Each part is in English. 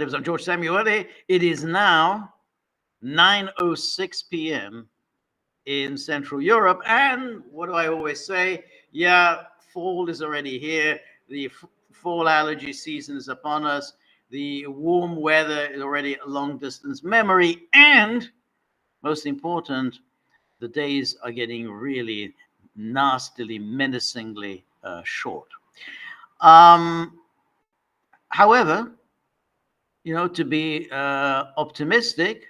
narratives on George Samueli. It is now 9:06 p.m. in Central Europe. And what do I always say? Yeah, fall is already here. The fall allergy season is upon us. The warm weather is already a long distance memory. And most important, the days are getting really nastily, menacingly short. However, to be optimistic,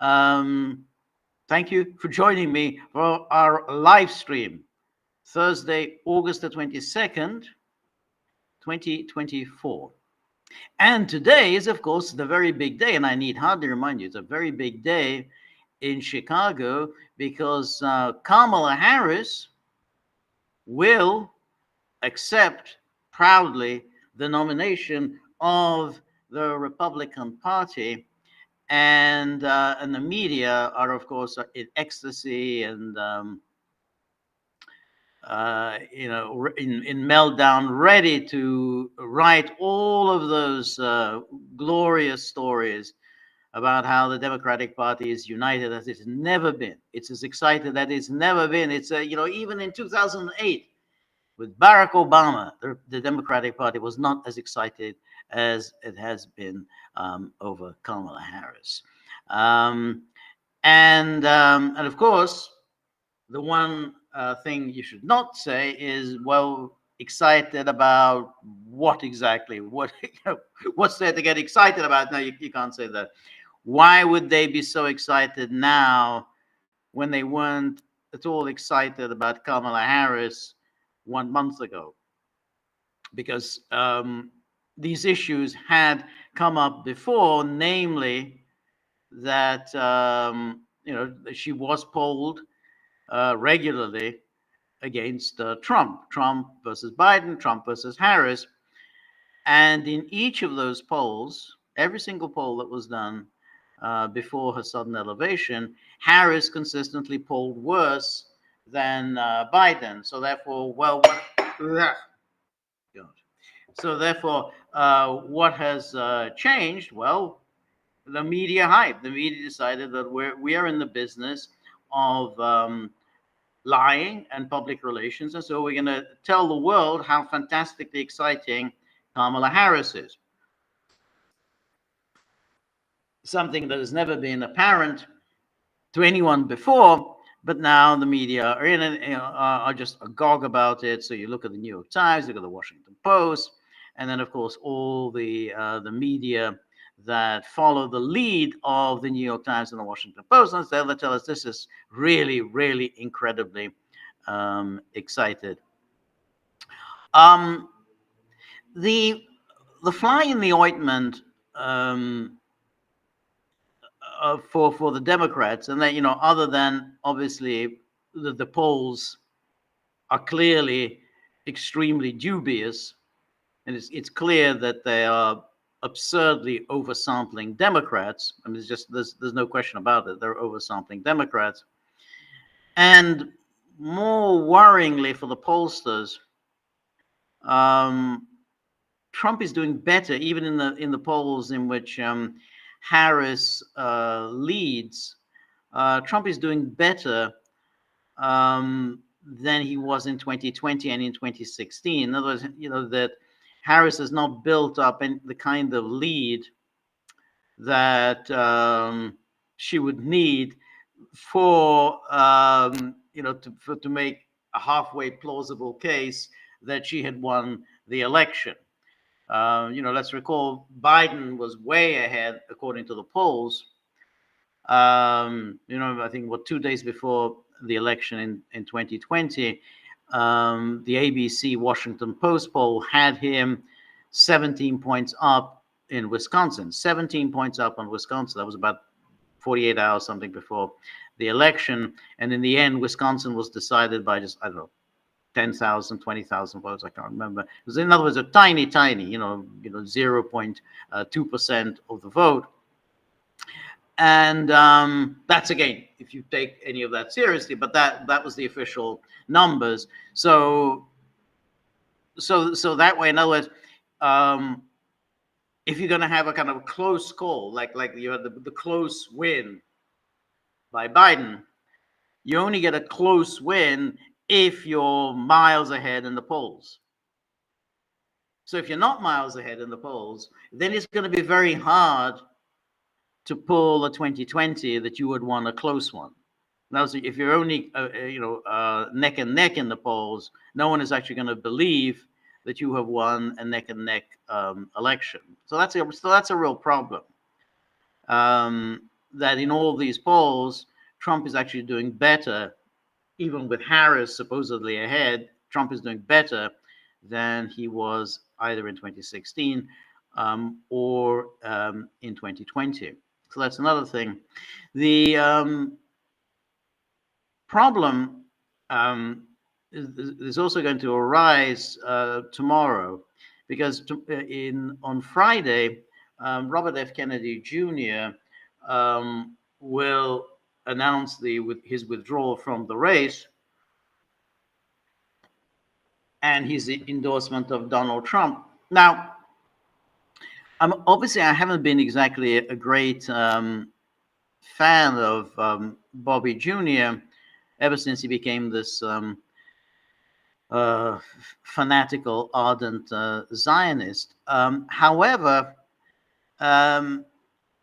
thank you for joining me for our live stream, Thursday, August the 22nd, 2024. And today is, of course, the very big day, and I need hardly remind you, it's a very big day in Chicago because Kamala Harris will accept proudly the nomination of the Republican Party, and the media are, of course, in ecstasy and in meltdown, ready to write all of those glorious stories about how the Democratic Party is united as it's never been. It's as excited as it's never been. It's even in 2008. With Barack Obama, the Democratic Party was not as excited as it has been over Kamala Harris. And of course, the one thing you should not say is, well, excited about what exactly? What's there to get excited about? No, you can't say that. Why would they be so excited now when they weren't at all excited about Kamala Harris 1 month ago? Because these issues had come up before, namely that she was polled regularly against Trump versus Biden, Trump versus Harris, and in each of those polls, every single poll that was done before her sudden elevation, Harris consistently polled worse than Biden. So therefore, what has changed? Well, the media hype. The media decided that we are in the business of lying and public relations, and so we're going to tell the world how fantastically exciting Kamala Harris is. Something that has never been apparent to anyone before, but now the media are in it, are just agog about it. So you look at the New York Times, look at the Washington Post, and then of course all the media that follow the lead of the New York Times and the Washington Post, and they'll tell us this is really, really incredibly excited. The fly in the ointment for the Democrats, and that other than obviously the polls are clearly extremely dubious, and it's clear that they are absurdly oversampling Democrats. I mean, there's no question about it. They're oversampling Democrats, and more worryingly for the pollsters, Trump is doing better even in the polls in which Harris leads. Trump is doing better than he was in 2020 and in 2016. In other words, that Harris has not built up the kind of lead that she would need for to make a halfway plausible case that she had won the election. Let's recall Biden was way ahead according to the polls. I think 2 days before the election in 2020, the ABC Washington Post poll had him 17 points up in Wisconsin. 17 points up on Wisconsin. That was about 48 hours something before the election, and in the end, Wisconsin was decided by just 10,000, 20,000 votes. I can't remember. It was, in other words, a tiny, 0.2% of the vote. And that's, again, if you take any of that seriously, but that was the official numbers. So that way, in other words, if you're going to have a kind of close call, like you had the close win by Biden, you only get a close win if you're miles ahead in the polls. So if you're not miles ahead in the polls, then it's going to be very hard to pull a 2020 that you would want a close one. Now, so if you're only neck and neck in the polls, no one is actually going to believe that you have won a neck and neck election. So that's a real problem. That in all these polls, Trump is actually doing better, even with Harris supposedly ahead. Trump is doing better than he was either in 2016 or in 2020. So that's another thing. The problem is also going to arise tomorrow, because on Friday, Robert F. Kennedy Jr. Will announce his withdrawal from the race and his endorsement of Donald Trump. Now, obviously, I haven't been exactly a great fan of Bobby Jr. ever since he became this fanatical, ardent Zionist. However,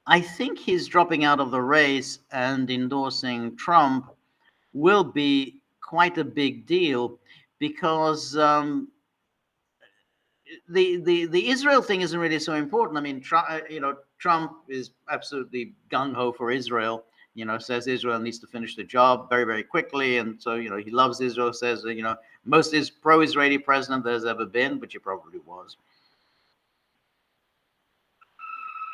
I think his dropping out of the race and endorsing Trump will be quite a big deal, because the Israel thing isn't really so important. I mean, Trump is absolutely gung ho for Israel. Says Israel needs to finish the job very, very quickly, and so he loves Israel. Says most pro-Israeli president there's ever been, which he probably was.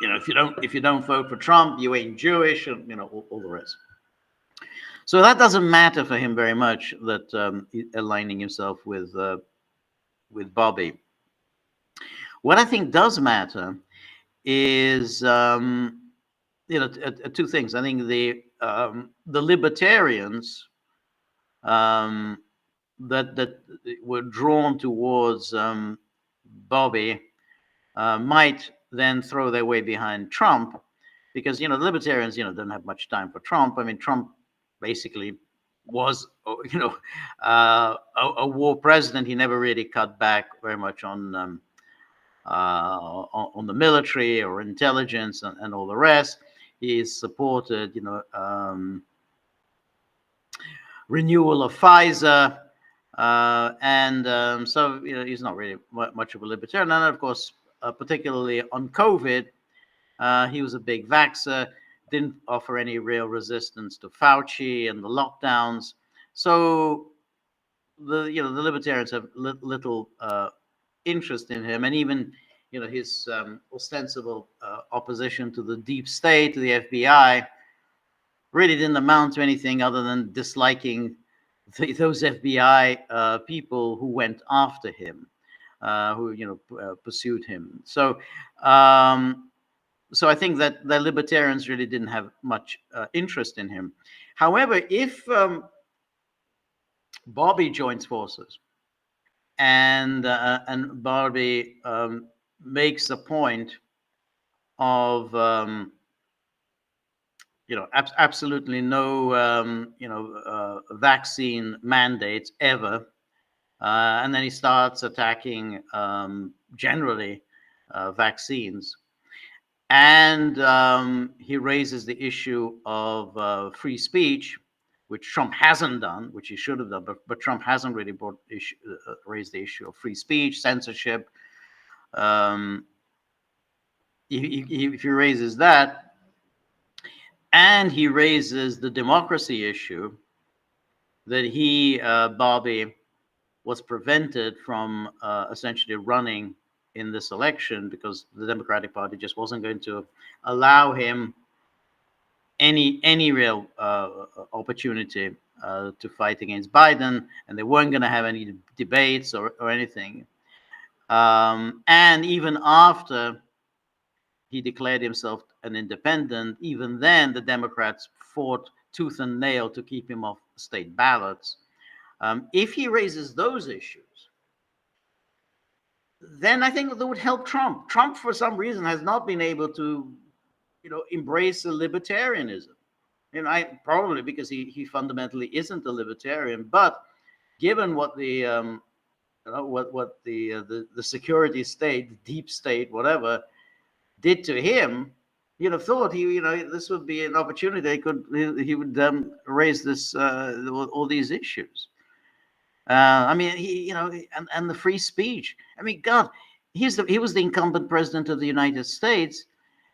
If you don't vote for Trump, you ain't Jewish, and all the rest. So that doesn't matter for him very much, that aligning himself with Bobby. What I think does matter is two things. I think the libertarians that were drawn towards Bobby might then throw their weight behind Trump, because the libertarians don't have much time for Trump. I mean, Trump basically was a war president. He never really cut back very much on the military or intelligence and all the rest. He's supported renewal of Pfizer, and so he's not really much of a libertarian. And of course, particularly on COVID, he was a big vaxxer, didn't offer any real resistance to Fauci and the lockdowns. So the libertarians have little interest in him, and even his ostensible opposition to the deep state, to the FBI, really didn't amount to anything other than disliking those FBI people who went after him, who pursued him. So I think that the libertarians really didn't have much interest in him. However, if Bobby joins forces and Bobby makes a point of absolutely no vaccine mandates ever, and then he starts attacking generally vaccines, and he raises the issue of free speech, which Trump hasn't done, which he should have done, but Trump hasn't really raised the issue of free speech, censorship. If he raises that, and he raises the democracy issue, that Bobby, was prevented from essentially running in this election because the Democratic Party just wasn't going to allow him any real opportunity to fight against Biden, and they weren't going to have any debates or anything. And even after he declared himself an independent, even then the Democrats fought tooth and nail to keep him off state ballots. If he raises those issues, then I think that would help Trump. Trump, for some reason, has not been able to, embrace a libertarianism. I probably because he fundamentally isn't a libertarian, but given what the security state, the deep state, whatever, did to him, you'd have thought this would be an opportunity. He would raise this all these issues. I mean, and the free speech. I mean, God, he was the incumbent president of the United States,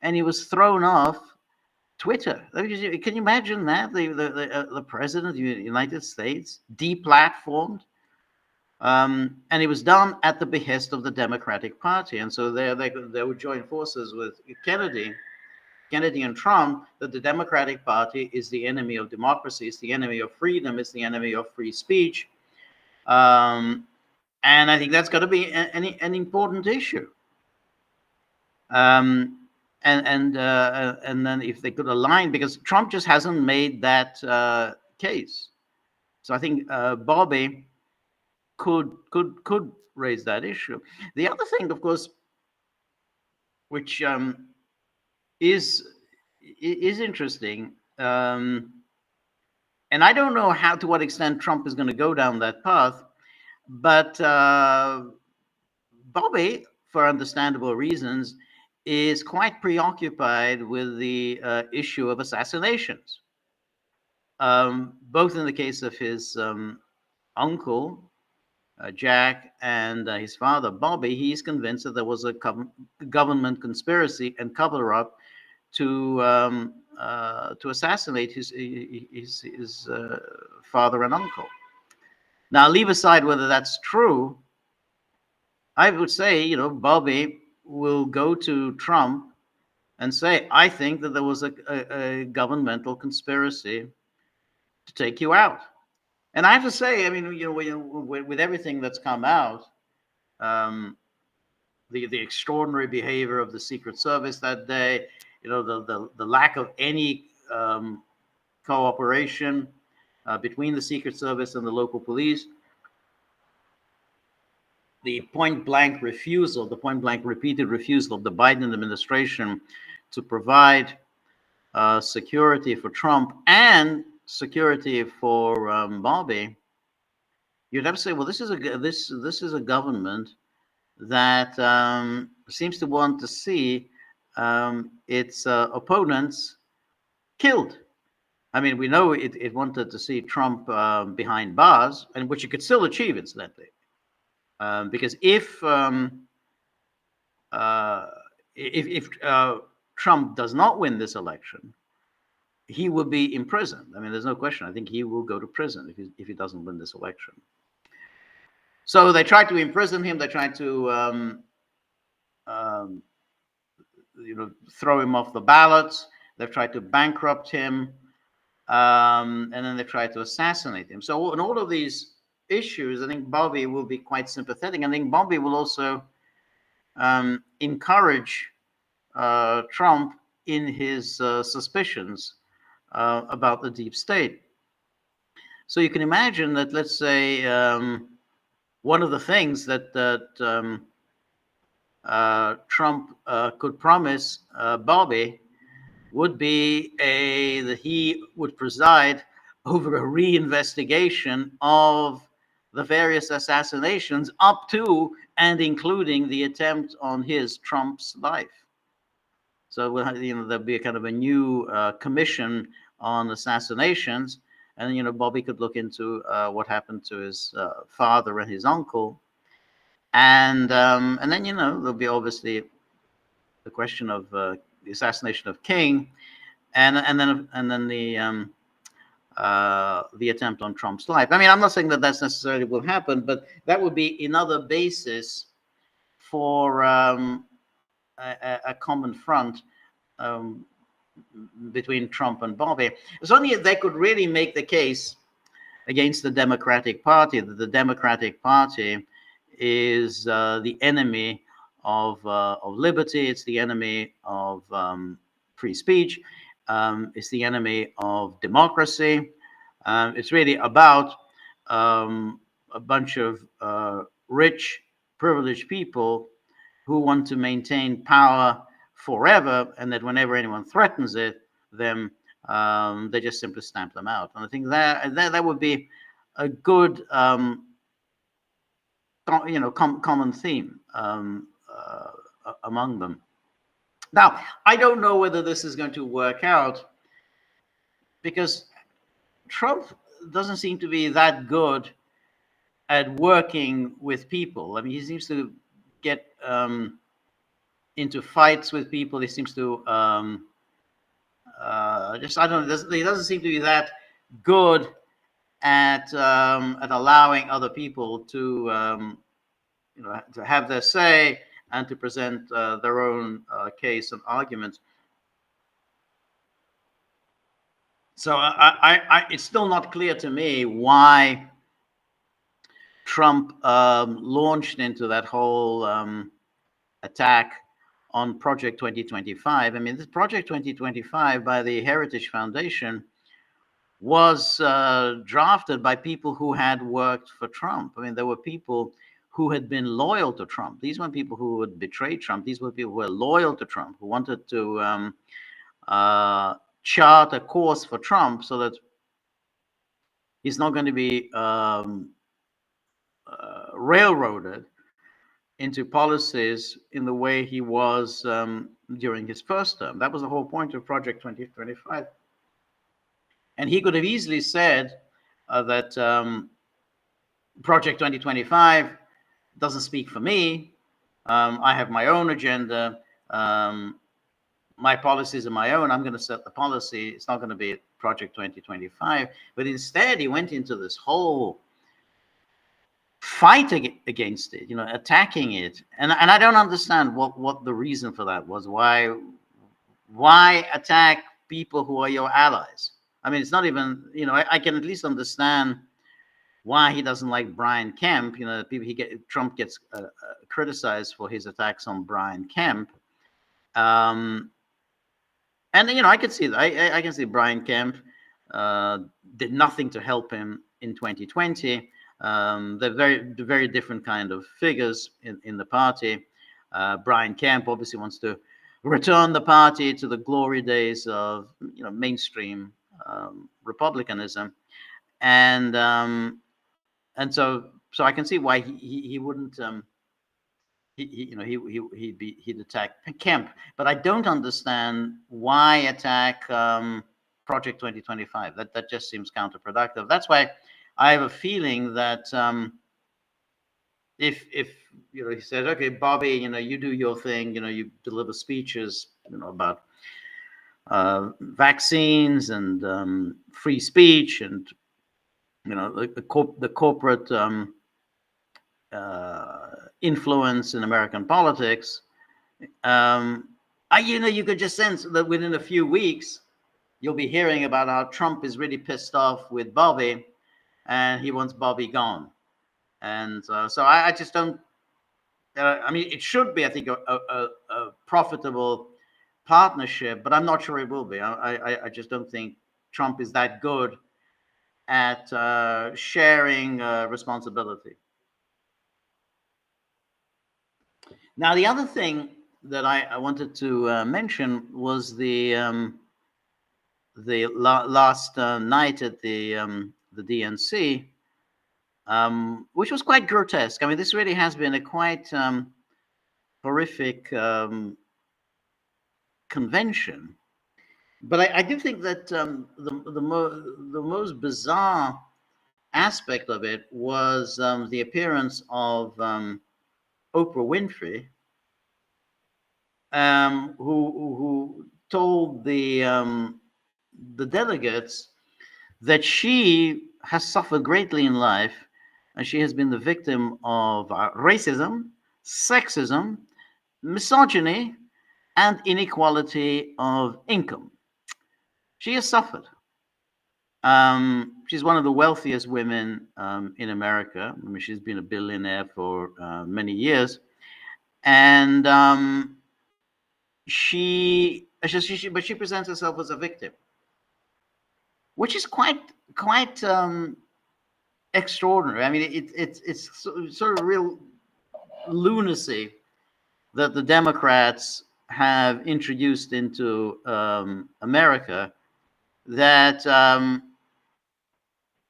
and he was thrown off Twitter. Can you imagine that the president of the United States deplatformed? And it was done at the behest of the Democratic Party, and so they would join forces with Kennedy and Trump. That the Democratic Party is the enemy of democracy, it's the enemy of freedom, it's the enemy of free speech. And I think that's got to be an important issue. And then if they could align, because Trump just hasn't made that case. So I think Bobby could raise that issue. The other thing, of course, which is interesting, and I don't know to what extent Trump is going to go down that path, but Bobby, for understandable reasons, is quite preoccupied with the issue of assassinations, both in the case of his uncle, Jack, and his father, Bobby. He's convinced that there was a government conspiracy and cover-up to assassinate his father and uncle. Now, leave aside whether that's true. I would say, Bobby will go to Trump and say, I think that there was a governmental conspiracy to take you out. And I have to say, I mean, with everything that's come out, the extraordinary behavior of the Secret Service that day, the lack of any cooperation between the Secret Service and the local police, the point-blank repeated refusal of the Biden administration to provide security for Trump and security for Bobby, you'd have to say, well, this is a government that seems to want to see its opponents killed. I mean, we know it wanted to see Trump behind bars, and which it could still achieve, incidentally. Because if Trump does not win this election, he will be imprisoned. I mean, there's no question. I think he will go to prison if he doesn't win this election. So they tried to imprison him. They tried to throw him off the ballots. They've tried to bankrupt him, and then they tried to assassinate him. So in all of these issues, I think Bobby will be quite sympathetic. I think Bobby will also encourage Trump in his suspicions about the deep state. So you can imagine that, let's say, one of the things that Trump could promise Bobby would be that he would preside over a reinvestigation of the various assassinations up to and including the attempt on Trump's life. So there'll be a kind of a new commission on assassinations, and Bobby could look into what happened to his father and his uncle, and then there'll be obviously the question of the assassination of King, and then the attempt on Trump's life. I mean, I'm not saying that that's necessarily will happen, but that would be another basis for a common front between Trump and Bobby. It's only if they could really make the case against the Democratic Party that the Democratic Party is the enemy of liberty. It's the enemy of free speech. It's the enemy of democracy. It's really about a bunch of rich, privileged people who want to maintain power forever, and that whenever anyone threatens it, then they just simply stamp them out. And I think that would be a good, common theme among them. Now, I don't know whether this is going to work out, because Trump doesn't seem to be that good at working with people. I mean, he seems to get into fights with people. He seems to I don't know. He doesn't seem to be that good at allowing other people to to have their say and to present their own case and arguments. So it's still not clear to me why Trump launched into that whole attack on Project 2025. I mean, this Project 2025 by the Heritage Foundation was drafted by people who had worked for Trump. I mean, there were people who had been loyal to Trump. These weren't people who had betrayed Trump. These were people who were loyal to Trump, who wanted to chart a course for Trump so that he's not going to be railroaded into policies in the way he was during his first term. That was the whole point of Project 2025. And he could have easily said that Project 2025 doesn't speak for me. I have my own agenda. My policies are my own. I'm going to set the policy. It's not going to be Project 2025. But instead, he went into this whole fight against it, attacking it. And I don't understand what the reason for that was. Why attack people who are your allies? I mean, it's not even, I can at least understand why he doesn't like Brian Kemp. Trump gets criticized for his attacks on Brian Kemp. And I can see that. I can see Brian Kemp did nothing to help him in 2020. They're very different kind of figures in the party. Brian Kemp obviously wants to return the party to the glory days of mainstream republicanism, and so I can see why he wouldn't he'd attack Kemp, but I don't understand why attack Project 2025. That just seems counterproductive. That's why I have a feeling that if he says, okay, Bobby, you do your thing, you deliver speeches, about vaccines and free speech and the corporate influence in American politics. You could just sense that within a few weeks you'll be hearing about how Trump is really pissed off with Bobby, and he wants Bobby gone. And so I just don't. I mean, it should be, I think, a profitable partnership, but I'm not sure it will be. I just don't think Trump is that good at sharing responsibility. Now, the other thing that I wanted to mention was the last night at the DNC, which was quite grotesque. I mean, this really has been a quite horrific convention. But I do think that the most bizarre aspect of it was the appearance of Oprah Winfrey, who told the delegates that she has suffered greatly in life, and she has been the victim of racism, sexism, misogyny, and inequality of income. She has suffered. She's one of the wealthiest women in America. I mean, she's been a billionaire for many years, and she presents herself as a victim, which is quite extraordinary. I mean, it's sort of real lunacy that the Democrats have introduced into America, that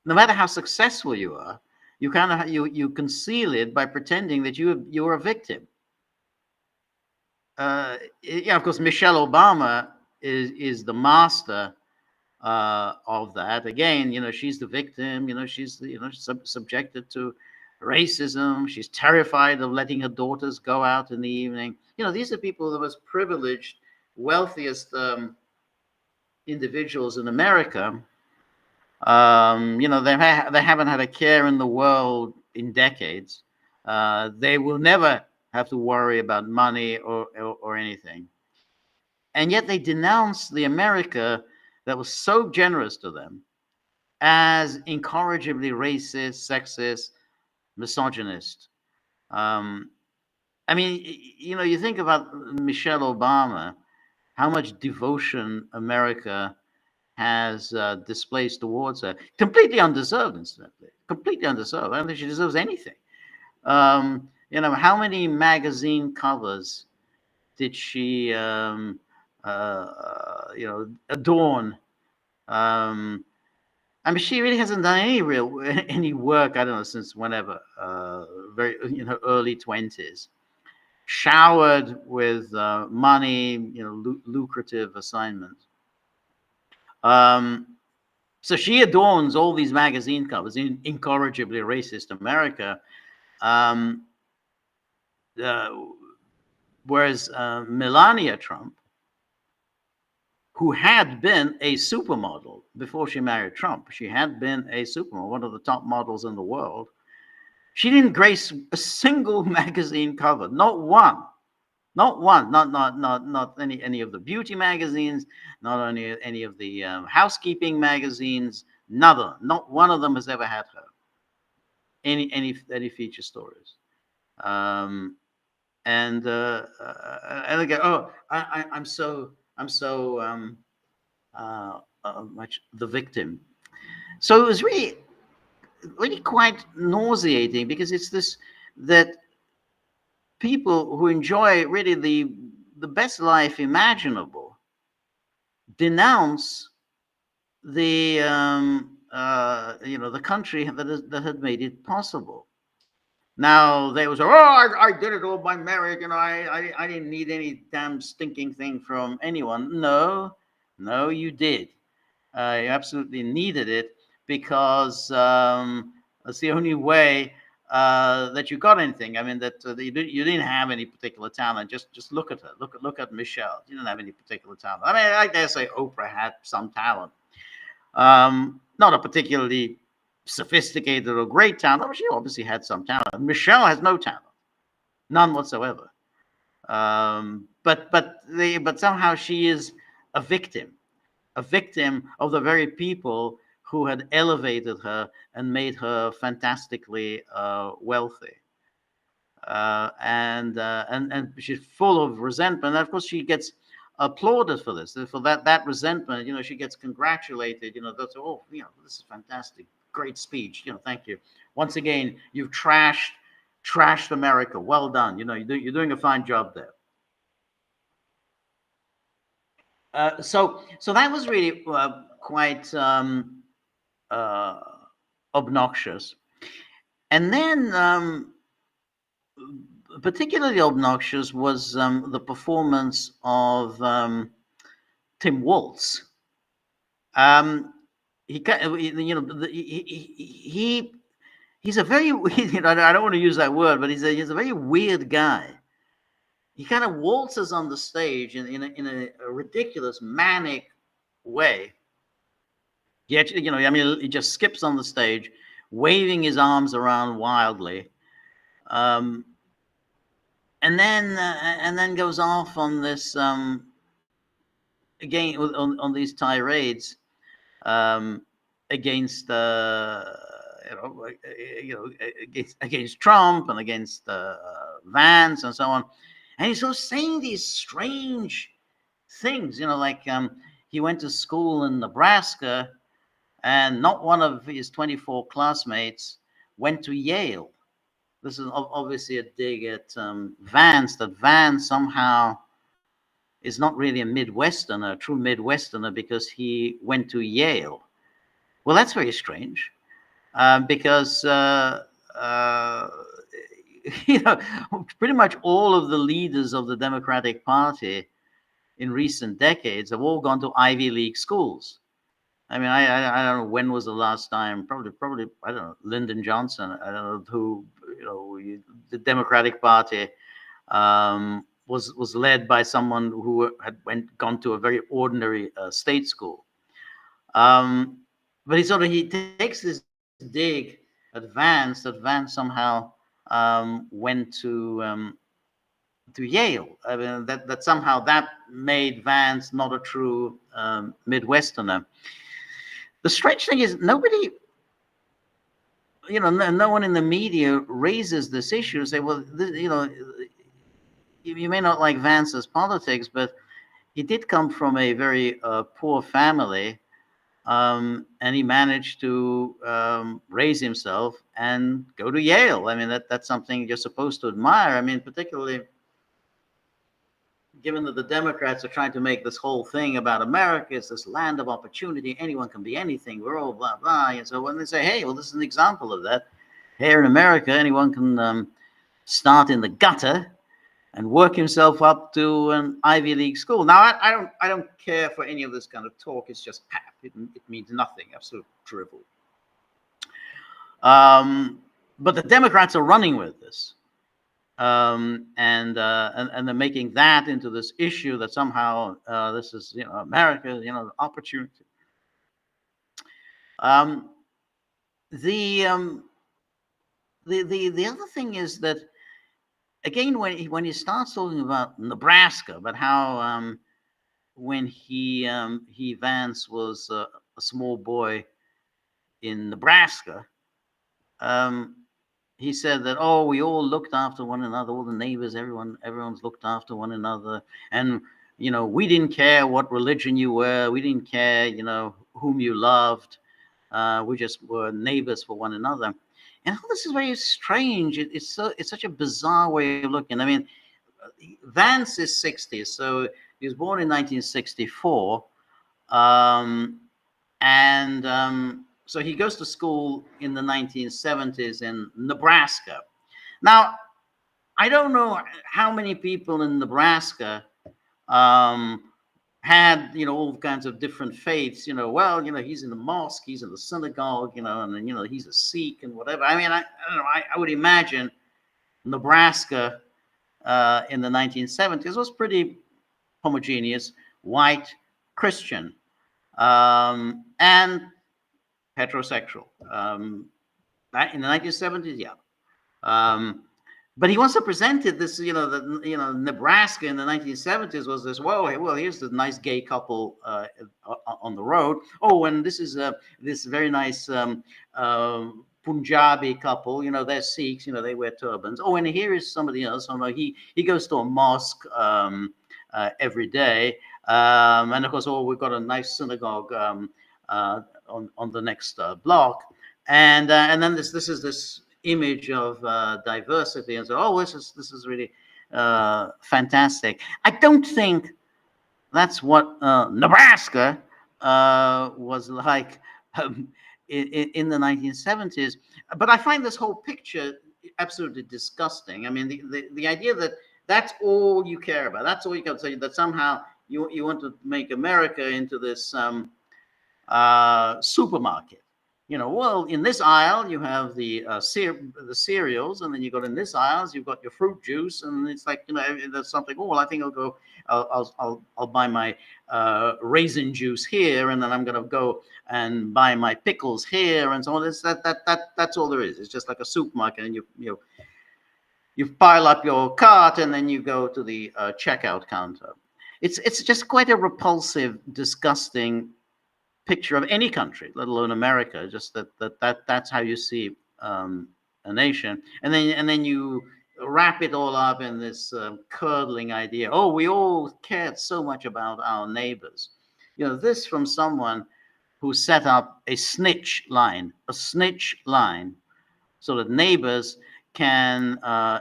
no matter how successful you are, you kind of you conceal it by pretending that you're a victim. Yeah, of course, Michelle Obama is the master of that. Again, she's the victim. She's subjected to racism. She's terrified of letting her daughters go out in the evening. These are people, the most privileged, wealthiest individuals in America. They haven't had a care in the world in decades. They will never have to worry about money or anything. And yet they denounce the America that was so generous to them as incorrigibly racist, sexist, misogynist. I mean, you think about Michelle Obama, how much devotion America has displayed towards her. Completely undeserved, incidentally. Completely undeserved. I don't think she deserves anything. How many magazine covers did she, adorn? I mean, she really hasn't done any work. I don't know, since whenever, very early 20s. Showered with money, lucrative assignments. So she adorns all these magazine covers in incorrigibly racist America. Whereas Melania Trump, who had been a supermodel before she married Trump, she had been a supermodel, one of the top models in the world. She didn't grace a single magazine cover, not one. Not one, not any of the beauty magazines, not any of the housekeeping magazines. Not one of them has ever had her. Any feature stories. And again, I'm so much the victim. So it was really quite nauseating, because it's this that people who enjoy really the best life imaginable denounce the the country that had made it possible. Now they was, I did it all by merit, I didn't need any damn stinking thing from anyone. No, you did. You absolutely needed it, because that's the only way that you got anything. I mean, that you didn't have any particular talent. Just look at her. Look at Michelle. She didn't have any particular talent. I mean, I dare say Oprah had some talent. Not a particularly sophisticated or great talent, but she obviously had some talent. Michelle has no talent, none whatsoever. But somehow she is a victim of the very people who had elevated her and made her fantastically wealthy. And she's full of resentment. And of course, she gets applauded for this, for that resentment. She gets congratulated. That's, this is fantastic, great speech. Thank you. Once again, you've trashed America. Well done. You're doing a fine job there. So that was really quite obnoxious. And then particularly obnoxious was the performance of Tim Walz. He's a very, I don't want to use that word, but he's a very weird guy. He kind of waltzes on the stage in a ridiculous, manic way. He actually, he just skips on the stage, waving his arms around wildly, and then goes off on this again on these tirades against against Trump and against Vance and so on. And he's sort of saying these strange things, like he went to school in Nebraska, and not one of his 24 classmates went to Yale. this is obviously a dig at Vance, that Vance somehow is not really a Midwesterner, a true Midwesterner, because he went to Yale. Well, that's very strange, because uh, you know, pretty much all of the leaders of the Democratic Party in recent decades have all gone to Ivy League schools. I mean, I don't know when was the last time. Probably I don't know, Lyndon Johnson. I don't know who. The Democratic Party was led by someone who had gone to a very ordinary state school. Um, but he takes this dig at Vance, that Vance somehow went to Yale. I mean, that somehow that made Vance not a true Midwesterner. The strange thing is nobody, no one in the media raises this issue and say, well, you may not like Vance's politics, but he did come from a very poor family, and he managed to raise himself and go to Yale. I mean, that's something you're supposed to admire. I mean, particularly given that the Democrats are trying to make this whole thing about America, it's this land of opportunity, anyone can be anything, we're all blah, blah. And so when they say, hey, well, this is an example of that. Here in America, anyone can start in the gutter and work himself up to an Ivy League school. Now, I don't care for any of this kind of talk. It's just pap. It means nothing, absolute drivel. But the Democrats are running with this. And they're making that into this issue that somehow this is, America, opportunity. The other thing is that, again, when he starts talking about Nebraska, about how when Vance was a small boy in Nebraska, he said that, oh, we all looked after one another, all the neighbors, everyone's looked after one another. And, we didn't care what religion you were. We didn't care, whom you loved. We just were neighbors for one another. And all this is very strange. It's such a bizarre way of looking. I mean, Vance is 60, so he was born in 1964. So he goes to school in the 1970s in Nebraska. Now, I don't know how many people in Nebraska had, all kinds of different faiths. Well, he's in the mosque, he's in the synagogue, and then, he's a Sikh and whatever. I mean, I don't know. I would imagine Nebraska in the 1970s was pretty homogeneous, white, Christian, and heterosexual. In the 1970s, yeah. But he also presented this, Nebraska in the 1970s was this, well, here's this nice gay couple on the road. Oh, and this is this very nice Punjabi couple, they're Sikhs, they wear turbans. Oh, and here is somebody else. Oh, no, he goes to a mosque every day. And of course, we've got a nice synagogue on the next block. And then this is this image of diversity, and so, oh, this is really fantastic. I don't think that's what Nebraska was like in the 1970s. But I find this whole picture absolutely disgusting. I mean, the idea that that's all you care about, that's all you can say, that somehow you want to make America into this supermarket. Well, in this aisle you have the cereals, and then you got in this aisles you've got your fruit juice, and it's like, there's something. Oh, well, I think I'll buy my raisin juice here, and then I'm going to go and buy my pickles here, and so on. That's all there is. It's just like a supermarket, and you pile up your cart, and then you go to the checkout counter. It's just quite a repulsive, disgusting picture of any country, let alone America. Just that's how you see a nation, and then you wrap it all up in this curdling idea. Oh, we all cared so much about our neighbors. This from someone who set up a snitch line, so that neighbors can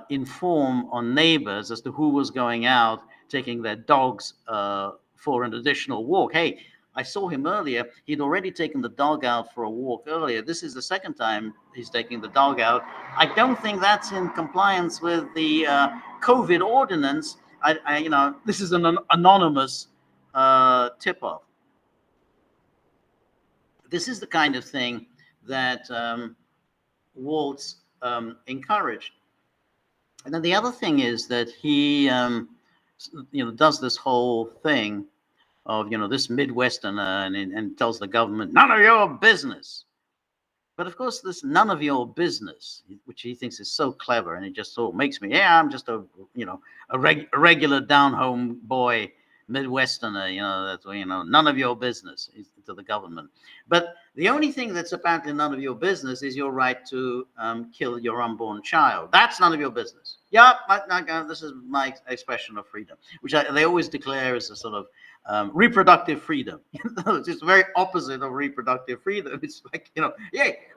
inform on neighbors as to who was going out taking their dogs for an additional walk. Hey, I saw him earlier. He'd already taken the dog out for a walk earlier. This is the second time he's taking the dog out. I don't think that's in compliance with the COVID ordinance. This is an anonymous tip-off. This is the kind of thing that Walz encouraged. And then the other thing is that he, does this whole thing of, this Midwesterner and tells the government, none of your business. But of course, this none of your business, which he thinks is so clever, and it just sort of makes me, I'm just a regular down-home boy Midwesterner, that's, none of your business to the government. But the only thing that's apparently none of your business is your right to kill your unborn child. That's none of your business. Yeah, this is my expression of freedom, which they always declare as a sort of reproductive freedom. It's just very opposite of reproductive freedom. It's like,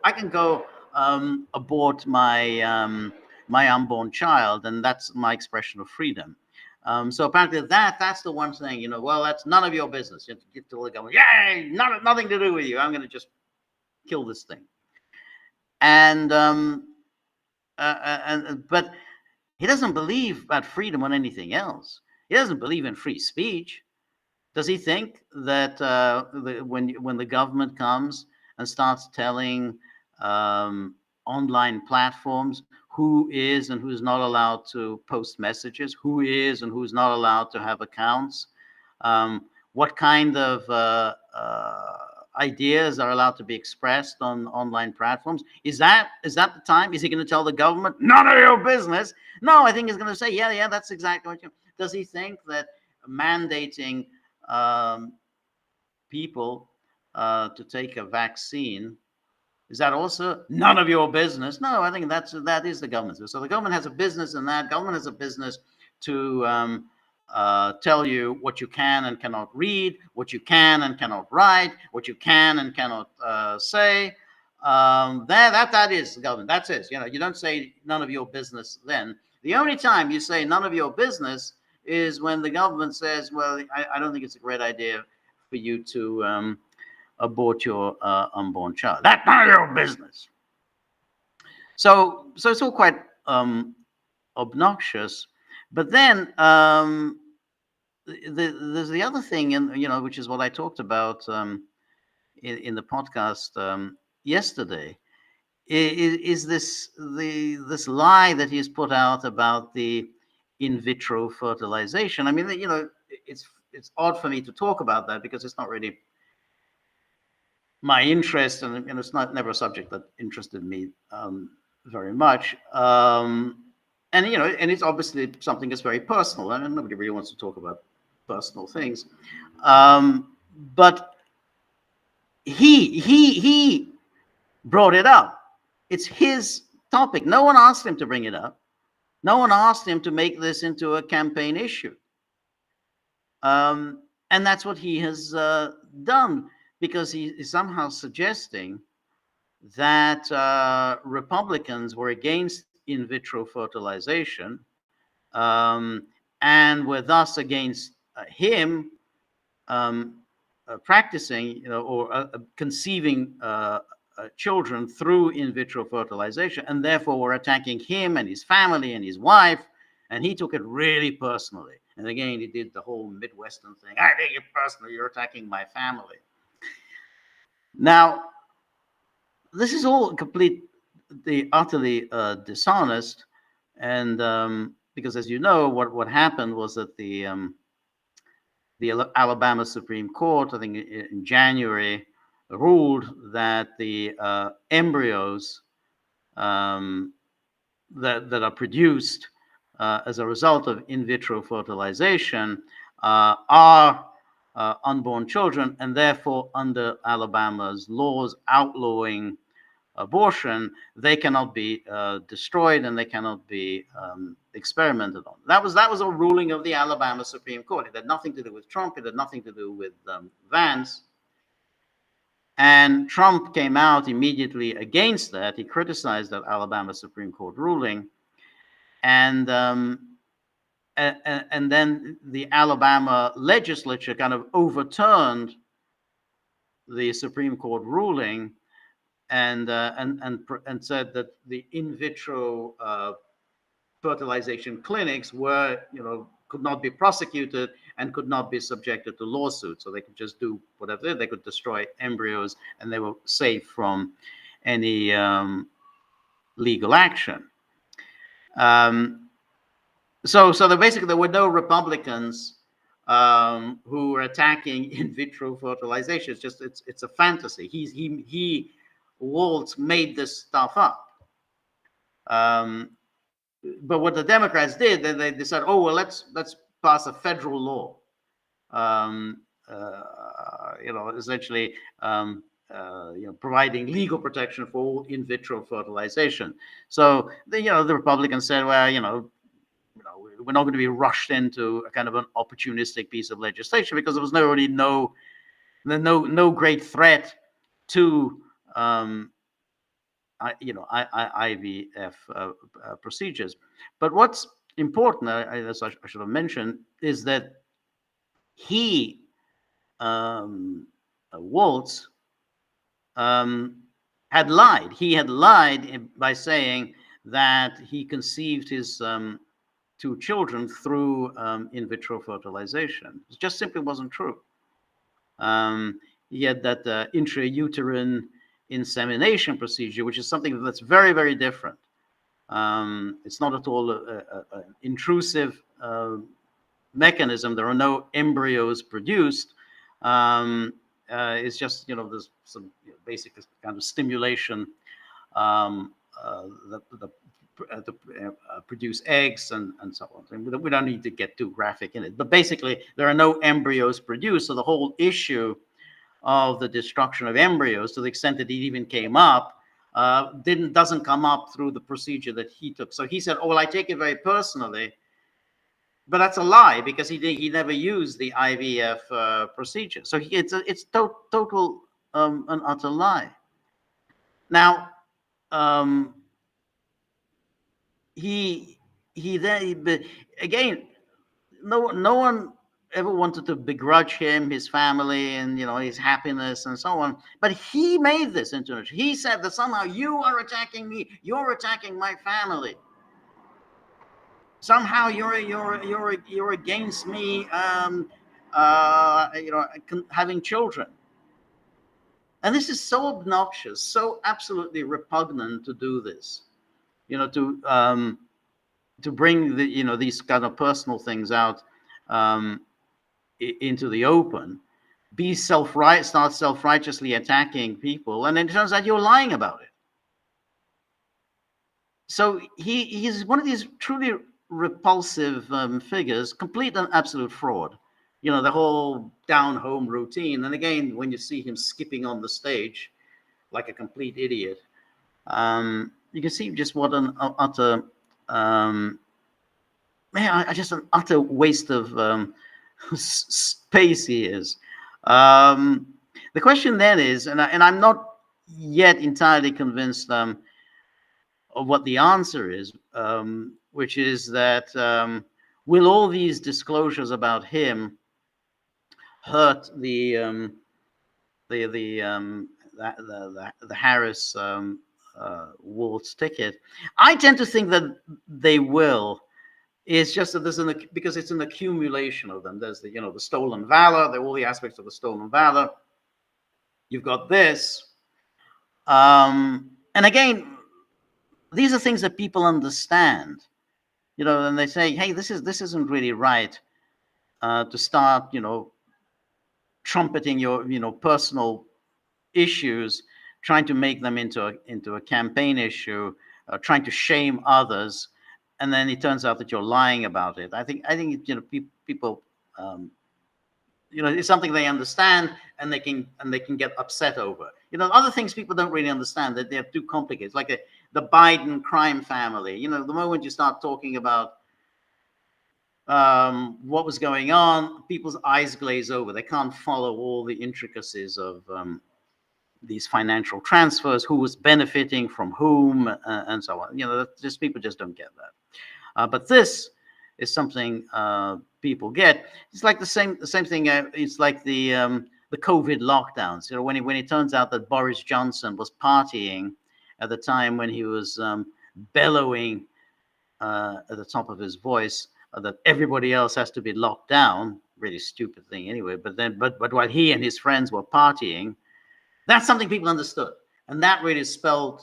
I can go abort my my unborn child, and that's my expression of freedom. So apparently that's the one thing, that's none of your business. You have to get to the government, yay, nothing to do with you. I'm going to just kill this thing. And but he doesn't believe about freedom on anything else. He doesn't believe in free speech. Does he think that when the government comes and starts telling online platforms who is and who's not allowed to post messages, who is and who's not allowed to have accounts, what kind of ideas are allowed to be expressed on online platforms? Is that the time? Is he going to tell the government, none of your business? No, I think he's going to say, yeah, that's exactly what you. Does he think that mandating people to take a vaccine, is that also none of your business? No, I think that is the government's. So the government has a business in that. Government has a business to tell you what you can and cannot read, what you can and cannot write, what you can and cannot say. That is the government. That's it. You don't say none of your business then. The only time you say none of your business is when the government says, well, I don't think it's a great idea for you to abort your unborn child. That's none of your business. So it's all quite obnoxious. But then there's the other thing, and which is what I talked about in the podcast yesterday, is this lie that he's put out about the in vitro fertilization. I mean, it's odd for me to talk about that because it's not really my interest, and it's never a subject that interested me very much. And it's obviously something that's very personal, and nobody really wants to talk about personal things. But he brought it up. It's his topic. No one asked him to bring it up. No one asked him to make this into a campaign issue. And that's what he has done, because he is somehow suggesting that Republicans were against in vitro fertilization and were thus against him practicing, or conceiving children through in vitro fertilization, and therefore were attacking him and his family and his wife. And he took it really personally. And again, he did the whole Midwestern thing. I take it personally. You're attacking my family. Now, this is all utterly dishonest. And because, as you know, what happened was that the Alabama Supreme Court, I think in January, ruled that the embryos that are produced as a result of in vitro fertilization are unborn children, and therefore under Alabama's laws outlawing abortion, they cannot be destroyed and they cannot be experimented on. That was a ruling of the Alabama Supreme Court. It had nothing to do with Trump. It had nothing to do with Vance. And Trump came out immediately against that. He criticized that Alabama Supreme Court ruling, and and then the Alabama legislature kind of overturned the Supreme Court ruling, and said that the in vitro fertilization clinics were, could not be prosecuted and could not be subjected to lawsuits. So they could just do whatever they could destroy embryos, and they were safe from any legal action. So basically there were no Republicans who were attacking in vitro fertilization. It's just it's a fantasy. Walz made this stuff up. But what the Democrats did, then they decided, oh well, let's pass a federal law. Essentially, providing legal protection for all in vitro fertilization. So the Republicans said, well, we're not going to be rushed into a kind of an opportunistic piece of legislation, because there was already no great threat to IVF procedures. But what's important, as I should have mentioned, is that he, Walz, had lied. He had lied by saying that he conceived his 2 children through in vitro fertilization. It just simply wasn't true. He had that intrauterine insemination procedure, which is something that's very, very different. It's not at all an intrusive mechanism. There are no embryos produced. It's just, there's some basic kind of stimulation to produce eggs and so on. And we don't need to get too graphic in it, but basically there are no embryos produced. So the whole issue of the destruction of embryos, to the extent that it even came up, doesn't come up through the procedure that he took. So he said, oh well, I take it very personally, but that's a lie, because he never used the IVF procedure. So it's total an utter lie. Now he then, but again, no one ever wanted to begrudge him his family and his happiness and so on, but he made this into it. He said that somehow you are attacking me, you're attacking my family, somehow you're against me having children. And this is so obnoxious, so absolutely repugnant to do this, to bring these kind of personal things out into the open, start self-righteously attacking people, and then it turns out you're lying about it. So he's one of these truly repulsive figures, complete and absolute fraud. The whole down-home routine. And again, when you see him skipping on the stage like a complete idiot, you can see just what an utter just an utter waste of space he is. The question then is, and I'm not yet entirely convinced of what the answer is, which is that will all these disclosures about him hurt the Harris Walz ticket? I tend to think that they will. It's just that because it's an accumulation of them. There's the stolen valor. There are all the aspects of the stolen valor. You've got this, and again, these are things that people understand. And they say, hey, this isn't really right to start trumpeting your personal issues, trying to make them into a campaign issue, trying to shame others, and then it turns out that you're lying about it. I think people it's something they understand, and they can get upset over. Other things people don't really understand, that they're too complicated. It's like the Biden crime family. The moment you start talking about what was going on, people's eyes glaze over. They can't follow all the intricacies of these financial transfers, who was benefiting from whom, and so on. Just people just don't get that. But this is something people get. It's like the same thing. It's like the COVID lockdowns. When it turns out that Boris Johnson was partying at the time when he was bellowing at the top of his voice that everybody else has to be locked down. Really stupid thing, anyway. But while he and his friends were partying, that's something people understood, and that really spelled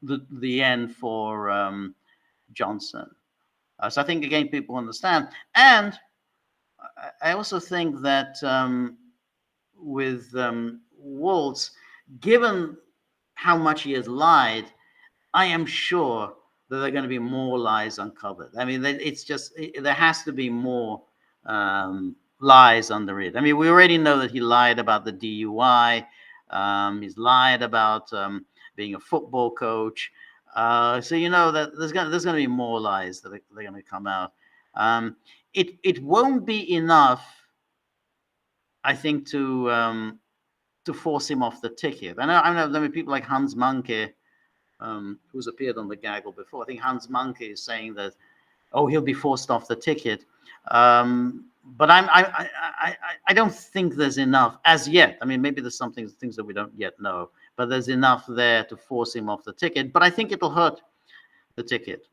the end for Johnson. So I think, again, people understand. And I also think that with Walz, given how much he has lied, I am sure that there are going to be more lies uncovered. I mean, it's just, there has to be more lies under it. I mean, we already know that he lied about the DUI. He's lied about being a football coach. So that there's going to be more lies that are going to come out. It won't be enough, I think, to force him off the ticket. I know there are people like Hans Manke, who's appeared on the Gaggle before. I think Hans Manke is saying that, he'll be forced off the ticket. But I don't think there's enough as yet. I mean, maybe there's things that we don't yet know, but there's enough there to force him off the ticket. But I think it'll hurt the ticket,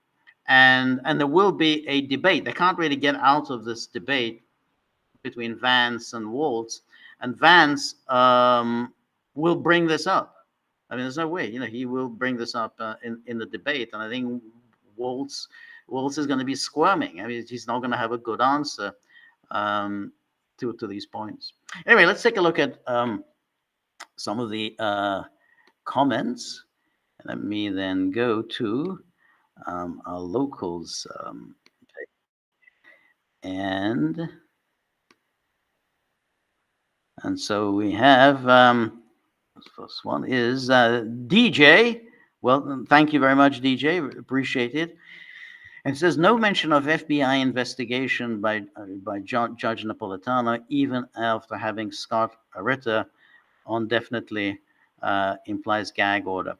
and there will be a debate. They can't really get out of this debate between Vance and Walz, and Vance will bring this up. I mean, there's no way, he will bring this up in the debate, and I think Walz is going to be squirming. I mean, he's not going to have a good answer to these points. Anyway, let's take a look at some of the comments. Let me then go to our locals and so we have the first one is DJ. Well, thank you very much, DJ. Appreciate it. And it says no mention of FBI investigation by Judge Napolitano, even after having Scott Ritter on, definitely implies gag order.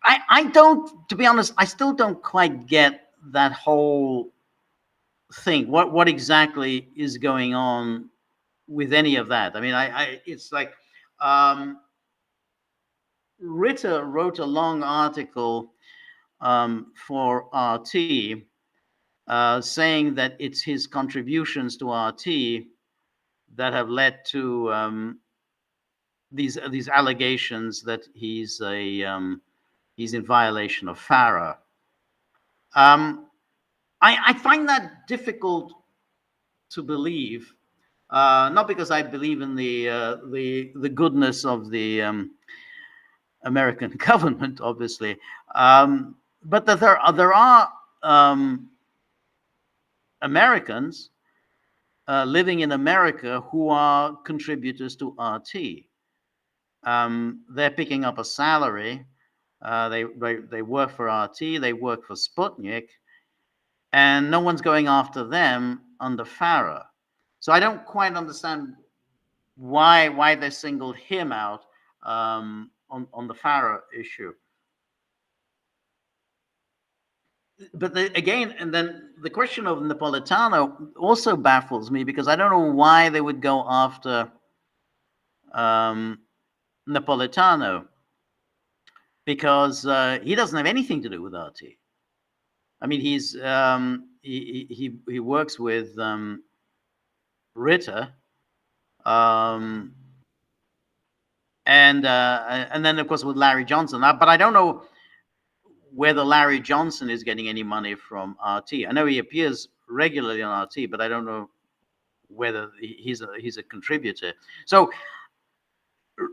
I don't, to be honest, I still don't quite get that whole thing. What exactly is going on with any of that? I mean, it's like Ritter wrote a long article for RT. Saying that it's his contributions to RT that have led to these allegations that he's in violation of FARA. I find that difficult to believe, not because I believe in the goodness of the American government, obviously, but that there are Americans living in America who are contributors to RT. They're picking up a salary. They work for RT. They work for Sputnik, and no one's going after them under FARA. So I don't quite understand why they singled him out on the FARA issue. But again, and then the question of Napolitano also baffles me, because I don't know why they would go after Napolitano, because he doesn't have anything to do with RT. I mean, he works with Ritter, and then of course with Larry Johnson. But I don't know whether Larry Johnson is getting any money from RT. I know he appears regularly on RT, but I don't know whether he's a contributor. So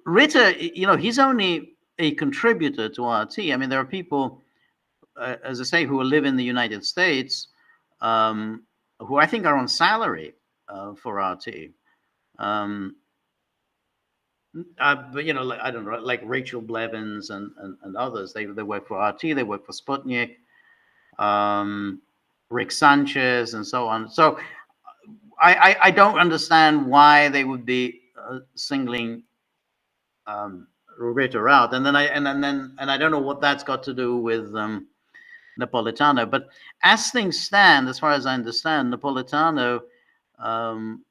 Ritter, he's only a contributor to RT. I mean, there are people, as I say, who live in the United States, who I think are on salary for RT. But like, I don't know, like Rachel Blevins and others, they work for RT, they work for Sputnik, Rick Sanchez, and so on. So I don't understand why they would be singling route, and then I don't know what that's got to do with Napolitano. But as things stand, as far as I understand, Napolitano, um,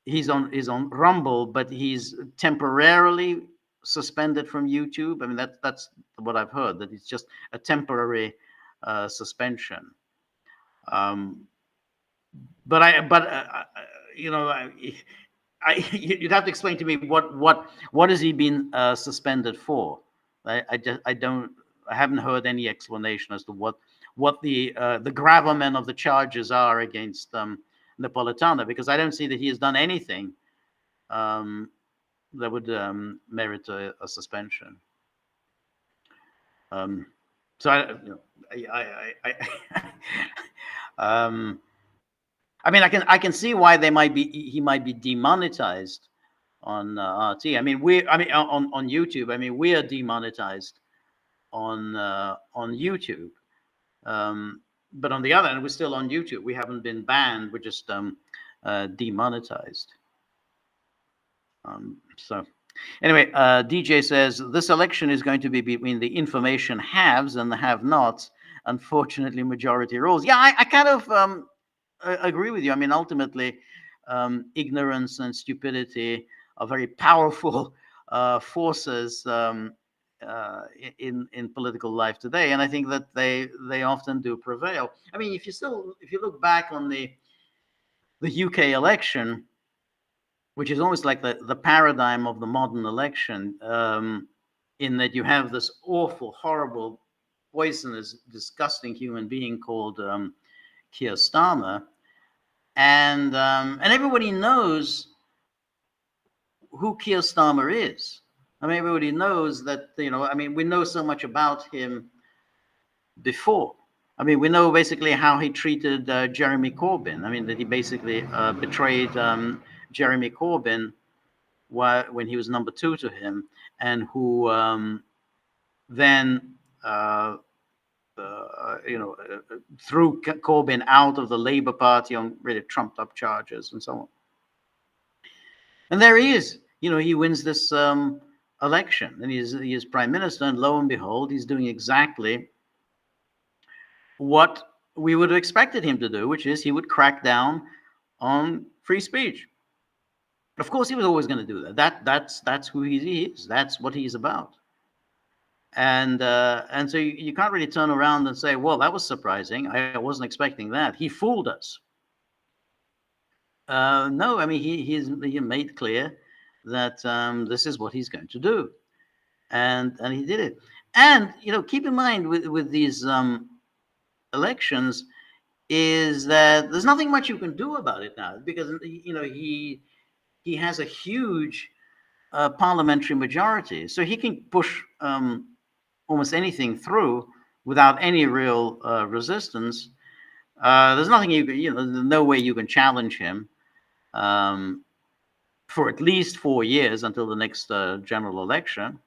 he's on Rumble, but he's temporarily suspended from YouTube. I mean, that's what I've heard, that it's just a temporary suspension. Um, but you know, you'd have to explain to me what has he been suspended for? I haven't heard any explanation as to what the gravamen of the charges are against Napolitano, because I don't see that he has done anything that would merit a suspension. So I mean, I can see why he might be demonetized on RT. I mean, on YouTube. I mean, we are demonetized on YouTube. But on the other hand, we're still on YouTube. We haven't been banned. We're just demonetized. So anyway, DJ says this election is going to be between the information haves and the have-nots. Unfortunately, majority rules. Yeah, I kind of agree with you. I mean, ultimately, ignorance and stupidity are very powerful forces in political life today, and I think that they often do prevail. I mean, if you look back on the UK election, which is almost like the paradigm of the modern election, in that you have this awful, horrible, poisonous, disgusting human being called Keir Starmer, and everybody knows who Keir Starmer is. I mean, everybody knows that, you know, I mean, we know so much about him before. I mean, we know basically how he treated Jeremy Corbyn. I mean, that he basically betrayed Jeremy Corbyn when he was number 2 to him, and who then threw Corbyn out of the Labour Party on really trumped up charges and so on. And there he is. You know, he wins this election, and he is prime minister, and lo and behold, he's doing exactly what we would have expected him to do, which is he would crack down on free speech. Of course, he was always going to do that. That's who he is. That's what he's about. And so you can't really turn around and say, well, that was surprising. I wasn't expecting that. He fooled us. No, I mean, he made clear that this is what he's going to do. And he did it. And, you know, keep in mind with these elections is that there's nothing much you can do about it now, because, you know, he has a huge parliamentary majority. So he can push almost anything through without any real resistance. There's nothing there's no way you can challenge him for at least 4 years until the next general election.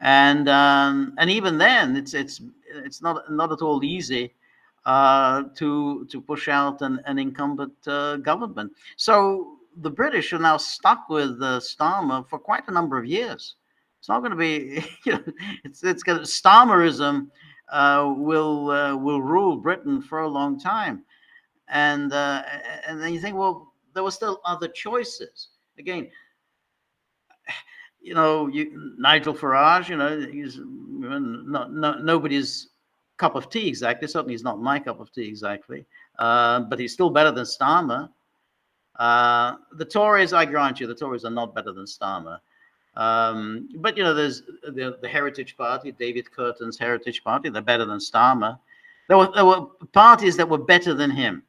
And even then, it's not at all easy to push out an incumbent government. So the British are now stuck with Starmer for quite a number of years. It's not going to be, you know, it's going to, Starmerism will rule Britain for a long time. And then you think, well, there were still other choices. Again, you know, Nigel Farage, you know, he's nobody's cup of tea exactly. Certainly, he's not my cup of tea exactly. But he's still better than Starmer. The Tories, I grant you, the Tories are not better than Starmer. But you know, there's the Heritage Party, David Curtin's Heritage Party. They're better than Starmer. There were parties that were better than him,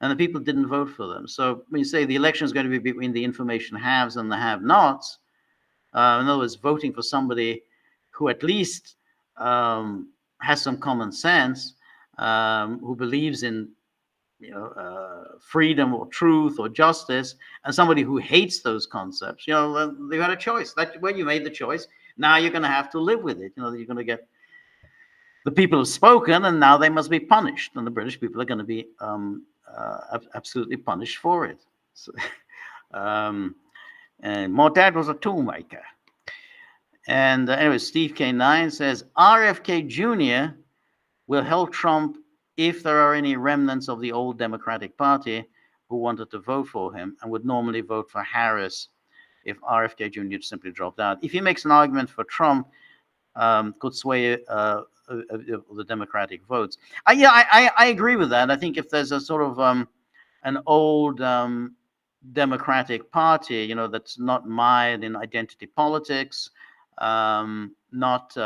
and the people didn't vote for them. So when you say the election is going to be between the information haves and the have-nots, in other words, voting for somebody who at least has some common sense, who believes in, you know, freedom or truth or justice, and somebody who hates those concepts, you know, they had a choice. That when you made the choice, now you're going to have to live with it. You know, you're going to get, the people have spoken, and now they must be punished, and the British people are going to be absolutely punished for it. So, and my dad was a toolmaker. And anyway, Steve K9 says RFK Jr. will help Trump if there are any remnants of the old Democratic Party who wanted to vote for him and would normally vote for Harris if RFK Jr. simply dropped out. If he makes an argument for Trump, could sway the Democratic votes. Yeah, I agree with that. I think if there's a sort of an old Democratic Party, that's not mired in identity politics, not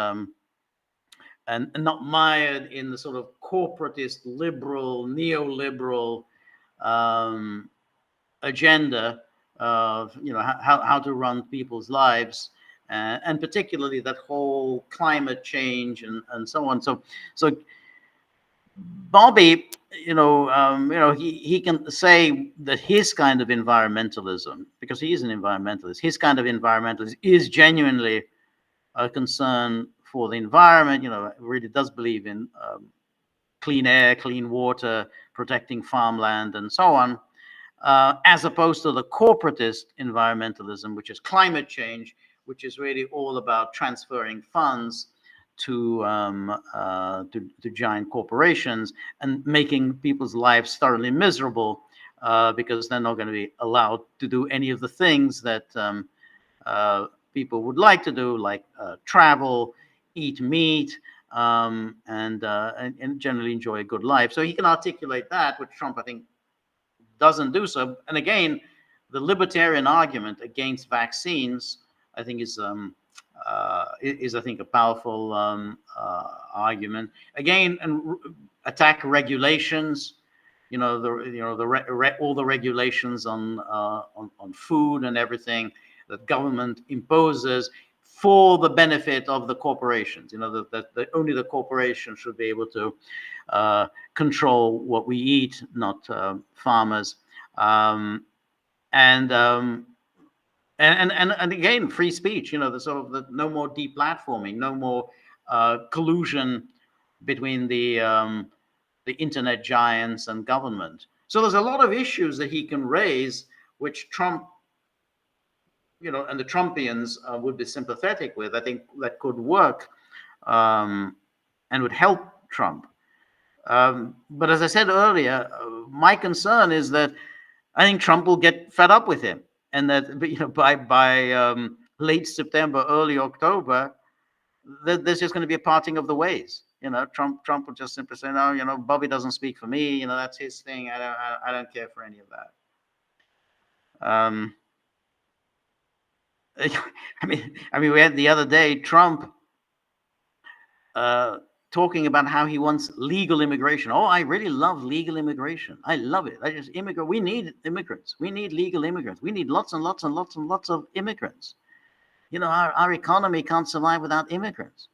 and not mired in the sort of corporatist, liberal, neoliberal agenda of how to run people's lives, and particularly that whole climate change and so on. So Bobby, he can say that his kind of environmentalism, because he is an environmentalist, his kind of environmentalism is genuinely a concern for the environment. Really does believe in clean air, clean water, protecting farmland, and so on, as opposed to the corporatist environmentalism, which is climate change, which is really all about transferring funds to giant corporations and making people's lives thoroughly miserable, because they're not going to be allowed to do any of the things that people would like to do, like travel, eat meat, and generally enjoy a good life. So he can articulate that, which Trump, I think, doesn't do so. And again, the libertarian argument against vaccines, I think, is I think a powerful argument. Again, and attack regulations. All the regulations on food and everything that government imposes for the benefit of the corporations. That only the corporation should be able to control what we eat, not farmers. And again, free speech. The sort of the no more deplatforming, no more collusion between the internet giants and government. So there's a lot of issues that he can raise, which Trump, and the Trumpians would be sympathetic with. I think that could work and would help Trump. But as I said earlier, my concern is that I think Trump will get fed up with him, and that by late September, early October, there's just going to be a parting of the ways. Trump will just simply say, no, Bobby doesn't speak for me. That's his thing. I don't care for any of that. I mean, we had the other day Trump talking about how he wants legal immigration. Oh, I really love legal immigration. I love it. We need immigrants. We need legal immigrants. We need lots and lots and lots and lots of immigrants. Our economy can't survive without immigrants.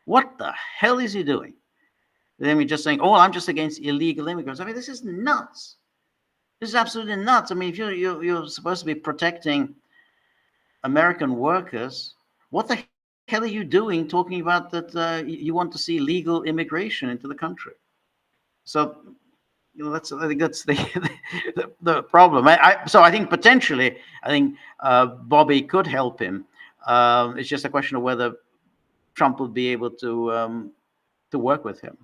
What the hell is he doing? Then we're just saying, oh, I'm just against illegal immigrants. I mean, this is nuts. This is absolutely nuts. I mean, if you're supposed to be protecting American workers, what the hell are you doing talking about that you want to see legal immigration into the country? So, I think that's the problem. So I think potentially, Bobby could help him. It's just a question of whether Trump will be able to work with him.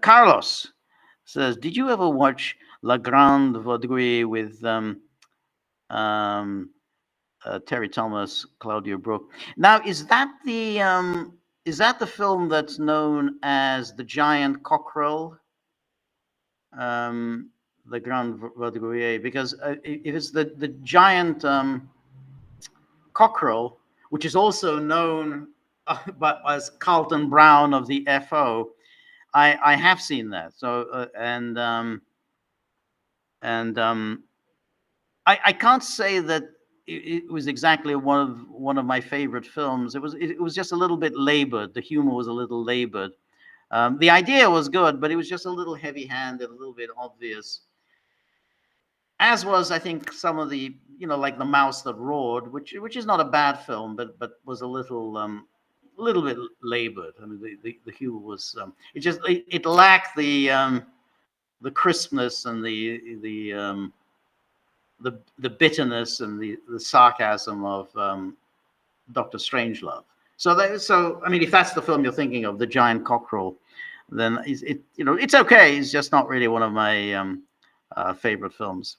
Carlos says, did you ever watch La Grande Vadrouille with Terry Thomas, Claudia Brooke? Now, is that the film that's known as The Giant Cockerel? La Grande Vadrouille, because if it's the giant cockerel, which is also known as Carlton Brown of the FO, I have seen that. So I can't say that it was exactly one of my favorite films. It was just a little bit labored. The humor was a little labored. The idea was good, but it was just a little heavy-handed, a little bit obvious. As was, I think, some of the, like The Mouse That Roared, which is not a bad film, but was a little bit labored. I mean, the humor was it lacked the crispness and the bitterness and the sarcasm of Dr. Strangelove. So I mean, if that's the film you're thinking of, The Giant Cockerel, then it's okay. It's just not really one of my favorite films.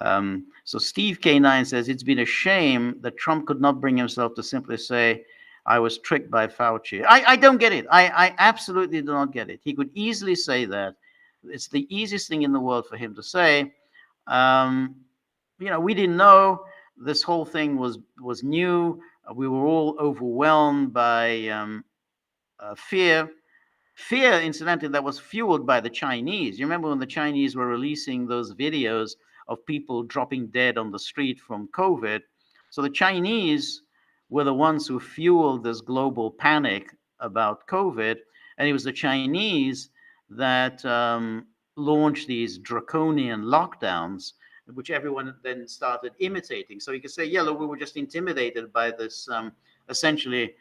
So Steve K9 says it's been a shame that Trump could not bring himself to simply say, "I was tricked by Fauci." I don't get it. I absolutely do not get it. He could easily say that. It's the easiest thing in the world for him to say. Um, we didn't know this whole thing was new. We were all overwhelmed by fear. Fear, incidentally, that was fueled by the Chinese. You remember when the Chinese were releasing those videos of people dropping dead on the street from COVID? So the Chinese were the ones who fueled this global panic about COVID. And it was the Chinese that launched these draconian lockdowns, which everyone then started imitating. So you could say, yeah, look, we were just intimidated by this essentially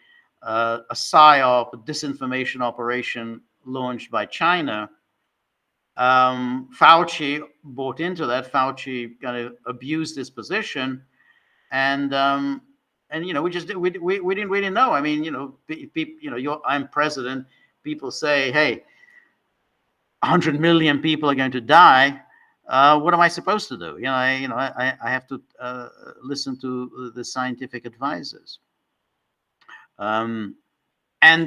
a PSYOP, a disinformation operation launched by China. Fauci bought into that. Fauci kind of abused his position, and we just we didn't really know. I mean, I'm president. People say, hey, 100 million people are going to die. What am I supposed to do? I have to listen to the scientific advisors. And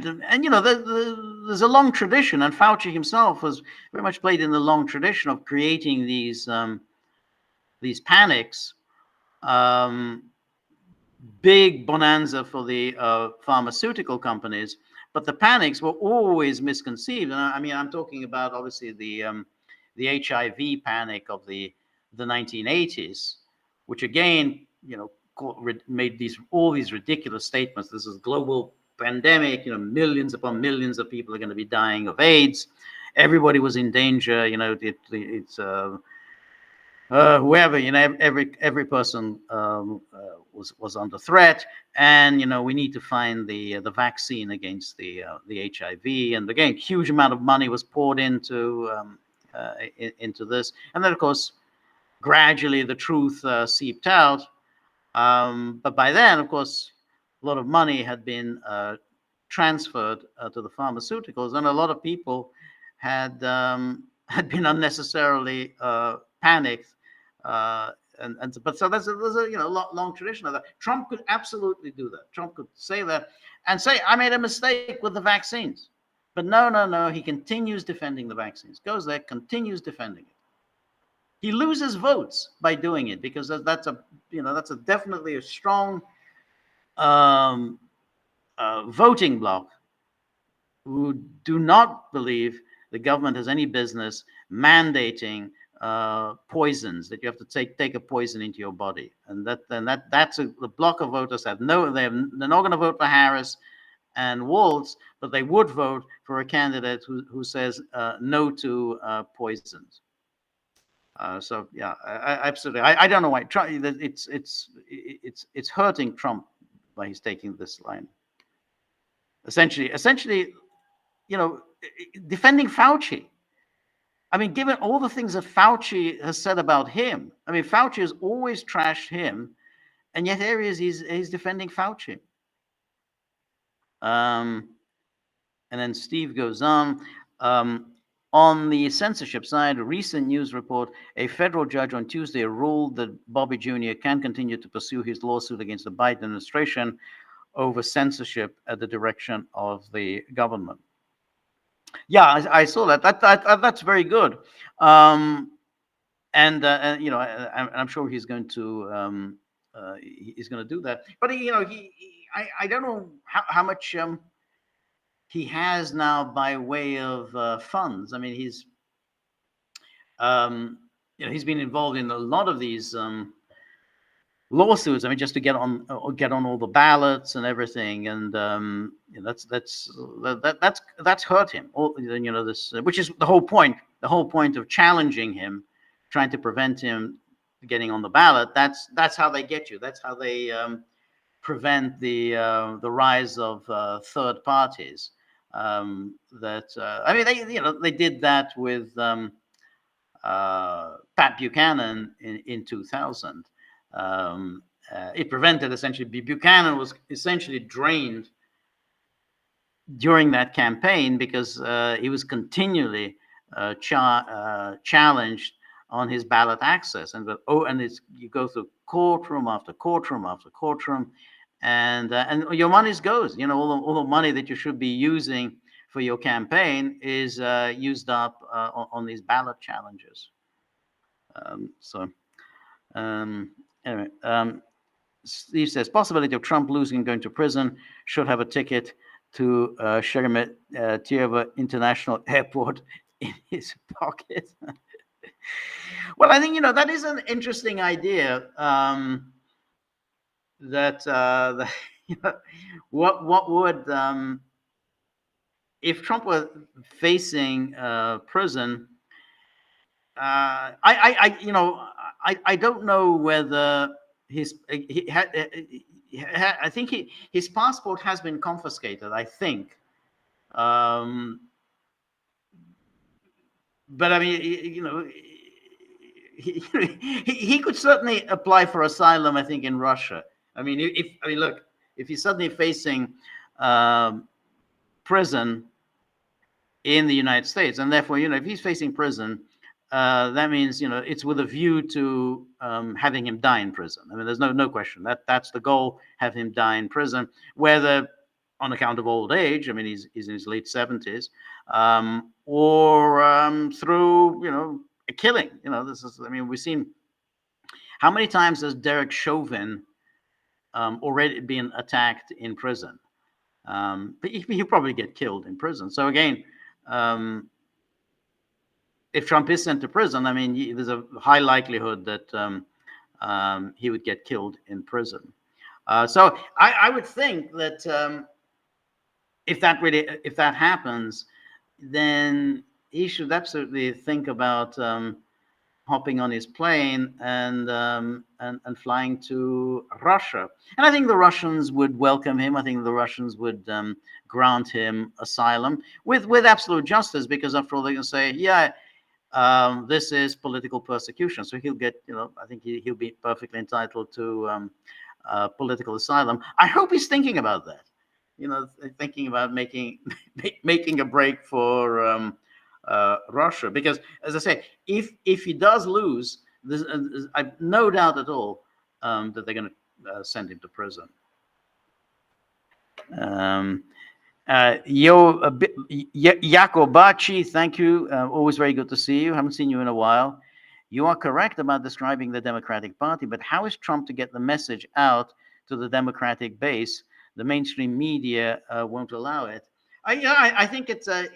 there's a long tradition, and Fauci himself was very much played in the long tradition of creating these panics. Big bonanza for the pharmaceutical companies, but the panics were always misconceived. And I mean, I'm talking about obviously the HIV panic of the 1980s, which again, made all these ridiculous statements. This is global pandemic. Millions upon millions of people are going to be dying of AIDS. Everybody was in danger. It's whoever. Every person was under threat, and we need to find the vaccine against the HIV. And again, huge amount of money was poured into this, and then of course, gradually the truth seeped out. But by then, of course, a lot of money had been transferred to the pharmaceuticals, and a lot of people had been unnecessarily panicked. But so there's a long tradition of that. Trump could absolutely do that. Trump could say that and say, "I made a mistake with the vaccines." But no, he continues defending the vaccines. Goes there, continues defending it. He loses votes by doing it because that's definitely a strong voting bloc who do not believe the government has any business mandating poisons, that you have to take a poison into your body, and that's the block of voters they're not going to vote for Harris and Walz, but they would vote for a candidate who says no to poisons. So yeah, absolutely. I don't know why it's hurting Trump by he's taking this line. Essentially, defending Fauci. I mean, given all the things that Fauci has said about him, I mean, Fauci has always trashed him, and yet here he is, he's defending Fauci. And then Steve goes on. On the censorship side, a recent news report, a federal judge on Tuesday ruled that Bobby Jr. can continue to pursue his lawsuit against the Biden administration over censorship at the direction of the government. Yeah, I saw that. That's very good. And I'm sure he's going to do that. But I don't know how much he has now by way of funds. I mean, he's been involved in a lot of these lawsuits. I mean, just to get on all the ballots and everything, and that's hurt him. This, which is the whole point. The whole point of challenging him, trying to prevent him getting on the ballot. That's how they get you. That's how they prevent the rise of third parties. I mean, they did that with Pat Buchanan in 2000. it prevented essentially Buchanan was essentially drained during that campaign because he was continually challenged on his ballot access, and you go through courtroom after courtroom after courtroom, and your money goes. You know, all the money that you should be using for your campaign is used up on these ballot challenges. Anyway, Steve says possibility of Trump losing and going to prison, should have a ticket to Sheremetyevo International Airport in his pocket. Well, I think, you know, that is an interesting idea. You know, what would if Trump were facing prison? I don't know whether I think his passport has been confiscated, I think. But I mean, you know, he could certainly apply for asylum, I think, in Russia. I mean, look, if he's suddenly facing prison in the United States, and therefore, you know, if he's facing prison, that means, you know, it's with a view to having him die in prison. I mean, there's no question that's the goal: have him die in prison, whether on account of old age. I mean, he's in his late 70s, or through, you know, a killing. You know, this is. I mean, we've seen how many times has Derek Chauvin already been attacked in prison, but he'll probably get killed in prison. So again. If Trump is sent to prison, I mean, there's a high likelihood that he would get killed in prison. So I would think that if that happens, then he should absolutely think about hopping on his plane and flying to Russia. And I think the Russians would welcome him. I think the Russians would grant him asylum with absolute justice, because after all, they're going to say, yeah. This is political persecution, so he'll get, you know, I think he'll be perfectly entitled to political asylum. I hope he's thinking about that, you know, thinking about making a break for Russia, because, as I say, if he does lose, I've no doubt at all that they're going to send him to prison. Yakobachi, thank you. Always very good to see you. Haven't seen you in a while. You are correct about describing the Democratic Party, but how is Trump to get the message out to the Democratic base? The mainstream media won't allow it. I think it's a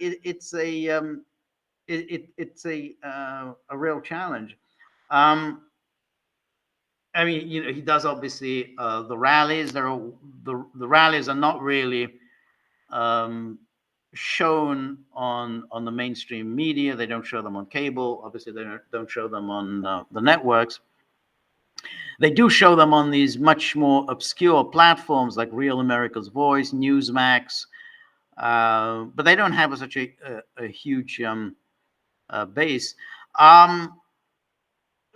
real challenge. I mean, you know, he does obviously the rallies. The rallies are not really shown on the mainstream media. They don't show them on cable. Obviously, they don't show them on the networks. They do show them on these much more obscure platforms like Real America's Voice, Newsmax, but they don't have such a huge base.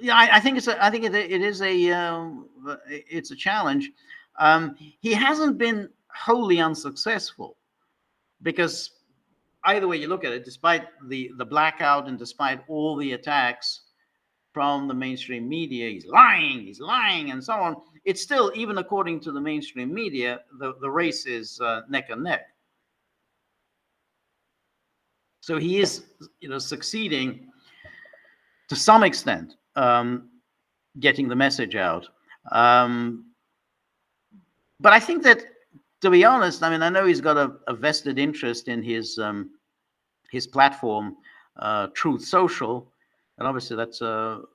Yeah, I think it's a challenge. He hasn't been wholly unsuccessful, because either way you look at it, despite the blackout and despite all the attacks from the mainstream media, he's lying, and so on. It's still, even according to the mainstream media, the race is neck and neck. So he is, you know, succeeding to some extent, getting the message out. But I think that, to be honest, I mean, I know he's got a vested interest in his platform, Truth Social, and obviously that's and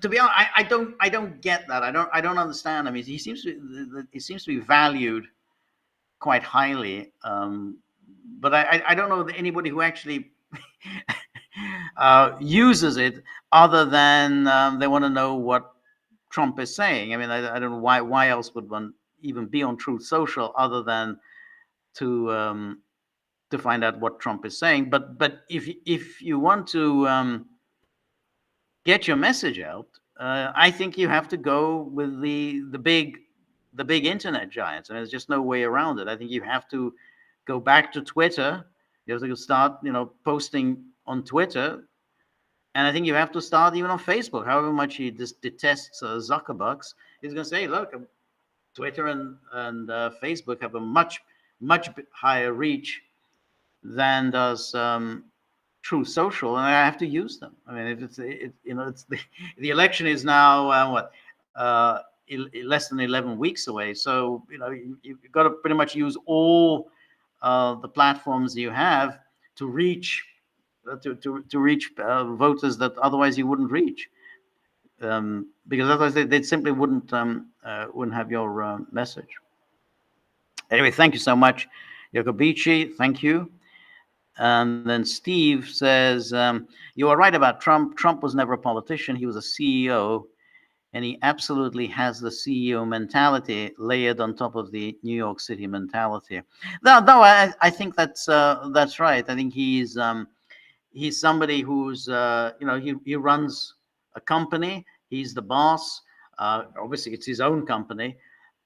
to be honest, I don't get that. I don't understand. I mean, he seems to be valued quite highly, but I don't know anybody who actually uses it other than they want to know what Trump is saying. I mean, I don't know why else would one even be on Truth Social other than to find out what Trump is saying. But if you want to get your message out, I think you have to go with the big internet giants. I mean, there's just no way around it. I think you have to go back to Twitter. You have to start, posting on Twitter, and I think you have to start even on Facebook. However much he just detests Zuckerbucks, he's going to say, "Look, Twitter and Facebook have a much higher reach than does Truth Social, and I have to use them. I mean, if it's the election is now less than 11 weeks away, so you've got to pretty much use all the platforms you have to reach reach voters that otherwise you wouldn't reach, because otherwise they simply wouldn't have your message. Anyway, thank you so much, Jacobici. Thank you. And then Steve says, you are right about Trump. Trump was never a politician. He was a CEO, and he absolutely has the CEO mentality layered on top of the New York City mentality. No, I think that's right. I think he's somebody who's, he runs a company. He's the boss. Obviously, it's his own company.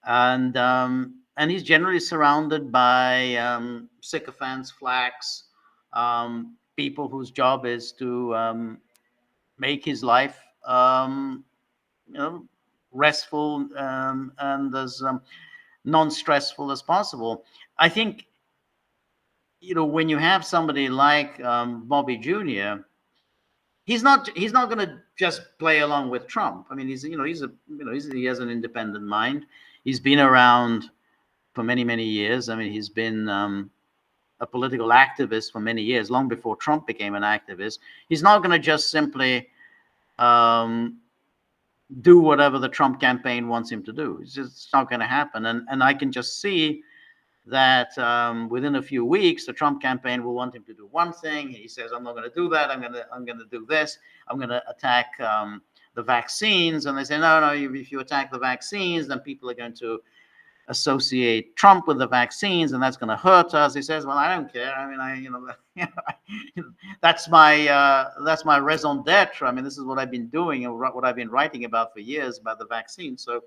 And he's generally surrounded by sycophants, flacks, people whose job is to make his life, restful and as non-stressful as possible. I think, when you have somebody like Bobby Jr., he's not going to just play along with Trump. I mean, he has an independent mind. He's been around for many years. I mean, he's been a political activist for many years, long before Trump became an activist. He's not going to just simply do whatever the Trump campaign wants him to do. It's not going to happen. And I can just see that within a few weeks, the Trump campaign will want him to do one thing. He says, "I'm not going to do that. I'm going to do this. I'm going to attack the vaccines." And they say, "No, if you attack the vaccines, then people are going to associate Trump with the vaccines, and that's going to hurt us." He says, "Well, I don't care. I mean, that's my raison d'être. I mean, this is what I've been doing and what I've been writing about for years about the vaccine. So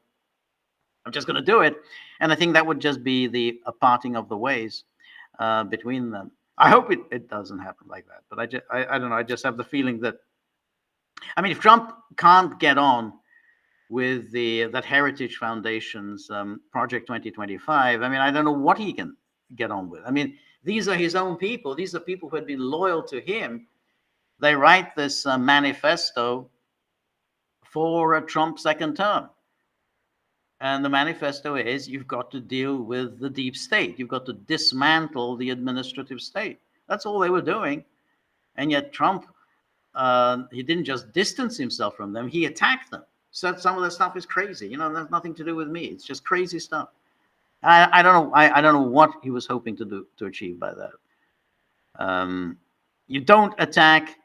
I'm just going to do it." And I think that would just be a parting of the ways between them. I hope it doesn't happen like that, but I don't know. I just have the feeling that, I mean, if Trump can't get on with that Heritage Foundation's Project 2025, I mean, I don't know what he can get on with. I mean, these are his own people. These are people who had been loyal to him. They write this manifesto for a Trump second term. And the manifesto is, you've got to deal with the deep state. You've got to dismantle the administrative state. That's all they were doing. And yet Trump, he didn't just distance himself from them, he attacked them. So some of that stuff is crazy. That's nothing to do with me. It's just crazy stuff. I don't know. I don't know what he was hoping to achieve by that. You don't attack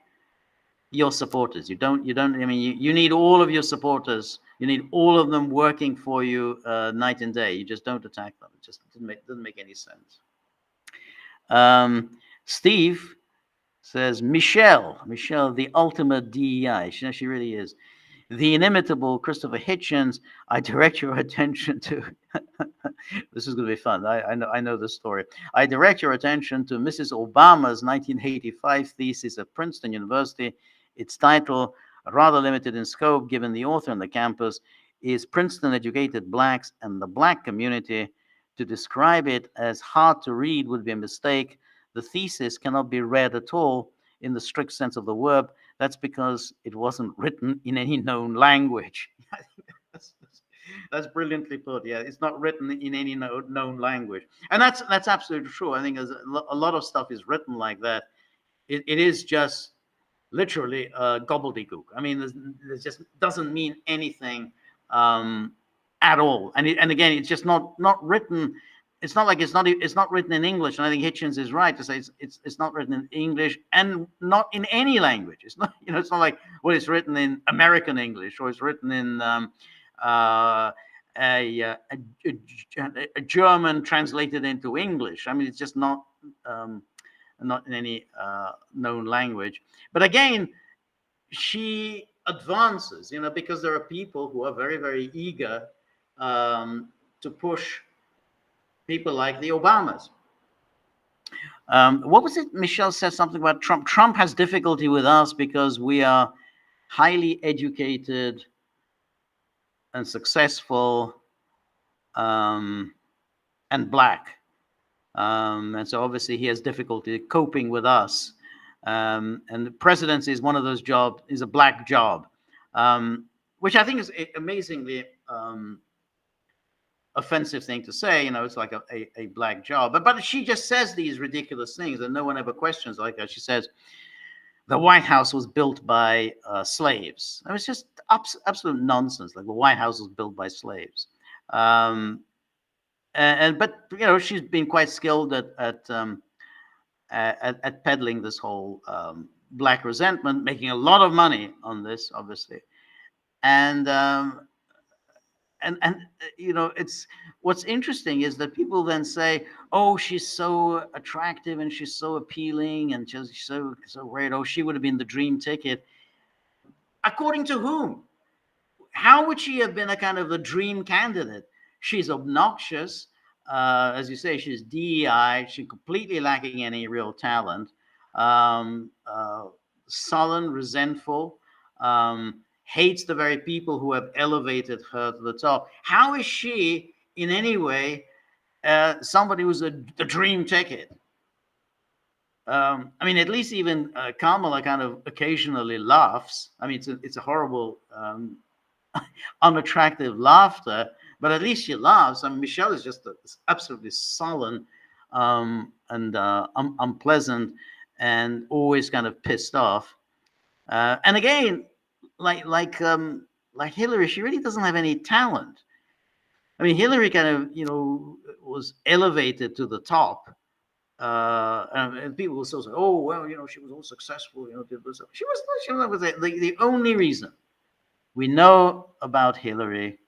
your supporters. You don't. I mean, you need all of your supporters. You need all of them working for you night and day. You just don't attack them. It just doesn't make any sense. Steve says, Michelle, the ultimate DEI. She really is. The inimitable Christopher Hitchens. I direct your attention to. This is going to be fun. I know this story. I direct your attention to Mrs. Obama's 1985 thesis at Princeton University. Its title, rather limited in scope given the author and the campus, is Princeton Educated Blacks and the Black Community. To describe it as hard to read would be a mistake. The thesis cannot be read at all in the strict sense of the word. That's because it wasn't written in any known language. I think that's brilliantly put. Yeah, it's not written in any known language, and that's absolutely true. I think a lot of stuff is written like that. It is just literally gobbledygook. I mean, it just doesn't mean anything at all. And again, it's just not written. It's not like it's not written in English. And I think Hitchens is right to say it's not written in English and not in any language. It's not it's not like, well, it's written in American English or it's written in a German translated into English. I mean, it's just not in any known language. But again, she advances, because there are people who are very, very eager to push people like the Obamas. What was it? Michelle said something about Trump. Trump has difficulty with us because we are highly educated and successful and black. And so obviously he has difficulty coping with us. And the presidency is one of those jobs, is a black job, which I think is amazingly offensive thing to say. It's like a black job. But she just says these ridiculous things and no one ever questions like that. She says, the White House was built by slaves. It's just absolute nonsense. Like the White House was built by slaves. But she's been quite skilled at peddling this whole black resentment, making a lot of money on this, obviously. And it's what's interesting is that people then say, oh, she's so attractive and she's so appealing and she's so great. Oh, she would have been the dream ticket. According to whom? How would she have been a kind of a dream candidate? She's obnoxious. As you say, she's DEI. She's completely lacking any real talent. Sullen, resentful. Hates the very people who have elevated her to the top. How is she in any way somebody who's the dream ticket? At least even Kamala kind of occasionally laughs. It's a horrible, unattractive laughter, but at least she laughs. Michelle is just absolutely sullen and unpleasant and always kind of pissed off. And again, like Hillary, she really doesn't have any talent. Hillary kind of, was elevated to the top. And people will still say, oh, well, she was all successful, did this. She was the only reason we know about Hillary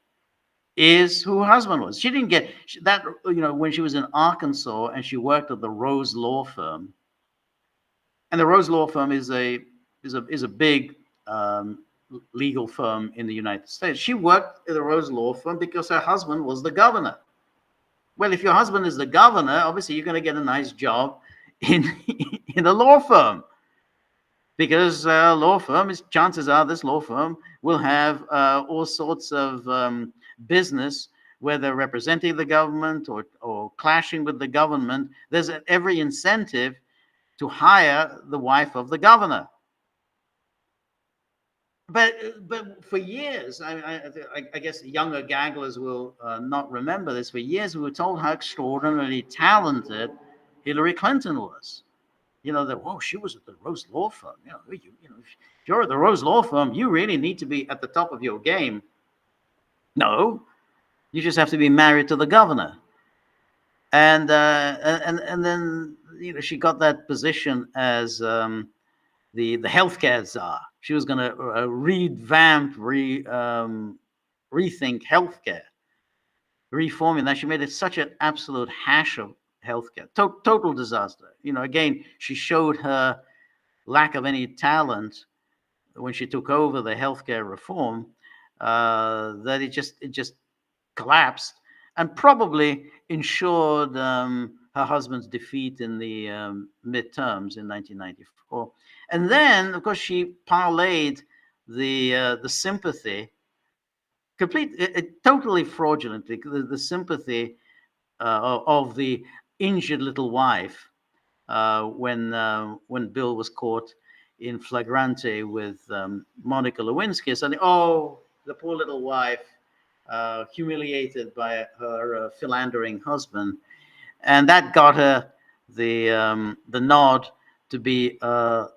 is who her husband was. She didn't get that, when she was in Arkansas and she worked at the Rose Law Firm. And the Rose Law Firm is a big legal firm in the United States. She worked at the Rose Law Firm because her husband was the governor. Well, if your husband is the governor, obviously you're going to get a nice job in a law firm, because law firm is, chances are this law firm will have all sorts of business where they're representing the government or clashing with the government. There's every incentive to hire the wife of the governor. But for years, I guess younger gagglers will not remember this. For years, we were told how extraordinarily talented Hillary Clinton was. She was at the Rose Law Firm. If you're at the Rose Law Firm, you really need to be at the top of your game. No, you just have to be married to the governor. And then she got that position as the healthcare czar. She was going to revamp, rethink healthcare, reforming that. She made it such an absolute hash of healthcare, total disaster. Again, she showed her lack of any talent when she took over the healthcare reform, that it just collapsed and probably ensured her husband's defeat in the midterms in 1994. And then, of course, she parlayed the sympathy, totally fraudulently, the sympathy of the injured little wife when Bill was caught in flagrante with Monica Lewinsky, saying, "Oh, the poor little wife, humiliated by her philandering husband," and that got her the nod to be a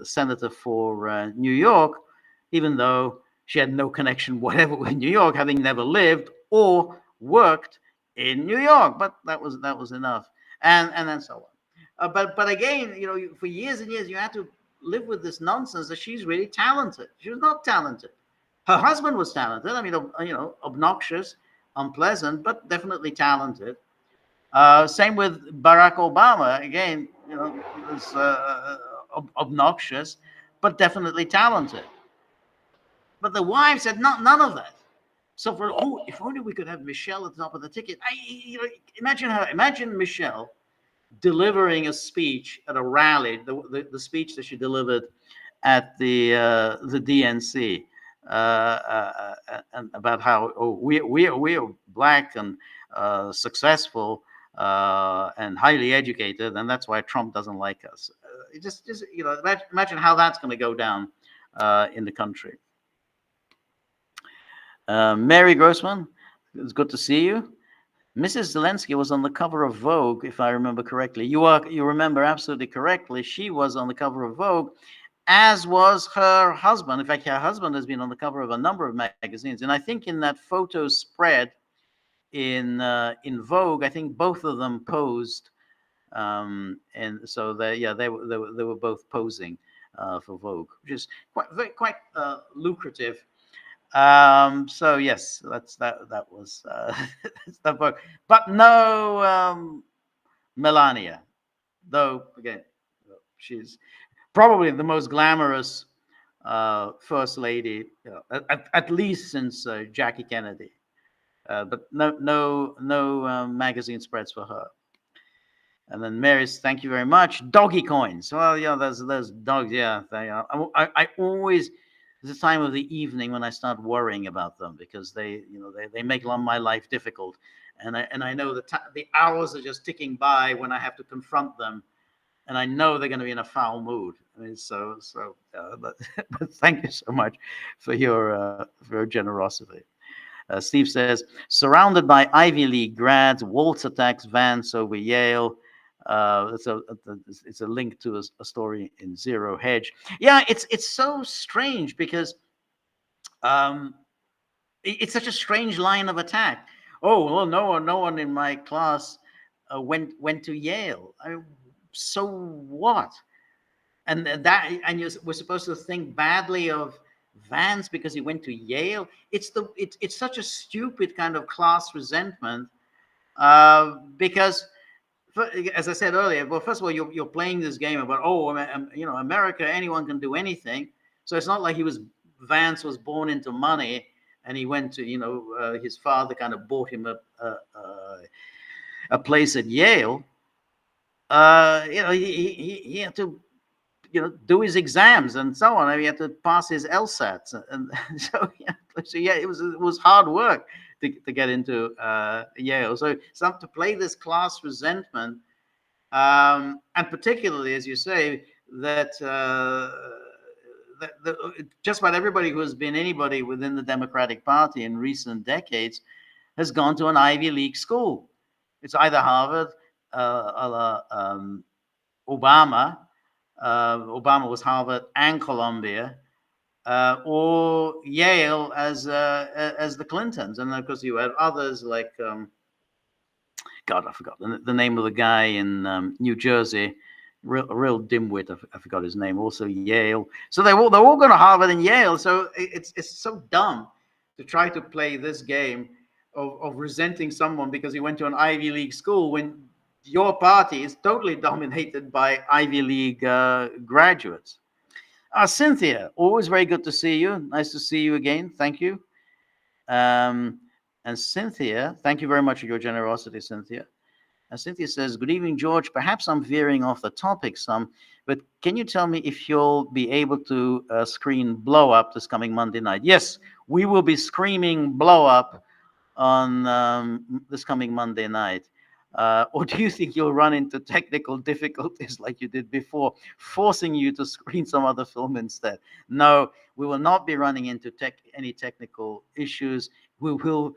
senator for New York, even though she had no connection whatever with New York, having never lived or worked in New York. But that was enough, and then so on. But again, for years and years, you had to live with this nonsense that she's really talented. She was not talented. Her husband was talented. Obnoxious, unpleasant, but definitely talented. Same with Barack Obama. Again, he was obnoxious, but definitely talented. But the wives said none of that. So if only we could have Michelle at the top of the ticket. Imagine Michelle delivering a speech at a rally, the speech that she delivered at the DNC, and about how we are black and successful and highly educated, and that's why Trump doesn't like us. Just imagine how that's going to go down in the country. Mary Grossman, it's good to see you. Mrs. Zelensky was on the cover of Vogue, if I remember correctly. You remember absolutely correctly. She was on the cover of Vogue, as was her husband. In fact, her husband has been on the cover of a number of magazines. And I think in that photo spread in Vogue, I think both of them posed, and so they were both posing for Vogue, which is quite lucrative. So yes, that was that's the book, but no Melania, though again she's probably the most glamorous first lady, at least since Jackie Kennedy, but no magazine spreads for her. And then Mary's, thank you very much. Doggy coins. Well, yeah, there's dogs. Yeah, I always. There's a time of the evening when I start worrying about them, because they make my life difficult, and I know the hours are just ticking by when I have to confront them, and I know they're going to be in a foul mood. I mean, but thank you so much for your generosity. Steve says, surrounded by Ivy League grads, Walz attacks Vance over Yale. It's a link to a story in Zero Hedge. Yeah, it's so strange because it's such a strange line of attack. Oh well, no one in my class went to Yale. So what? And we're supposed to think badly of Vance because he went to Yale. It's such a stupid kind of class resentment because. As I said earlier, well, first of all, you're playing this game about America, anyone can do anything. So it's not like Vance was born into money and he went to his father kind of bought him a place at Yale. He had to do his exams and so on. I mean, he had to pass his LSATs, and so it was hard work to get into Yale. So to play this class resentment, and particularly, as you say, that just about everybody who has been anybody within the Democratic Party in recent decades has gone to an Ivy League school. It's either Harvard, Obama. Obama was Harvard and Columbia, or Yale as the Clintons, and of course you had others like God, I forgot the name of the guy in New Jersey, real dimwit. I forgot his name. Also Yale. So they're all going to Harvard and Yale. So it's so dumb to try to play this game of resenting someone because he went to an Ivy League school when your party is totally dominated by Ivy League graduates. Cynthia, always very good to see you. Nice to see you again. Thank you. And Cynthia, thank you very much for your generosity, Cynthia. Cynthia says, good evening, George. Perhaps I'm veering off the topic some, but can you tell me if you'll be able to screen Blow Up this coming Monday night? Yes, we will be screaming Blow Up on this coming Monday night. Or do you think you'll run into technical difficulties like you did before, forcing you to screen some other film instead? No, we will not be running into any technical issues. We will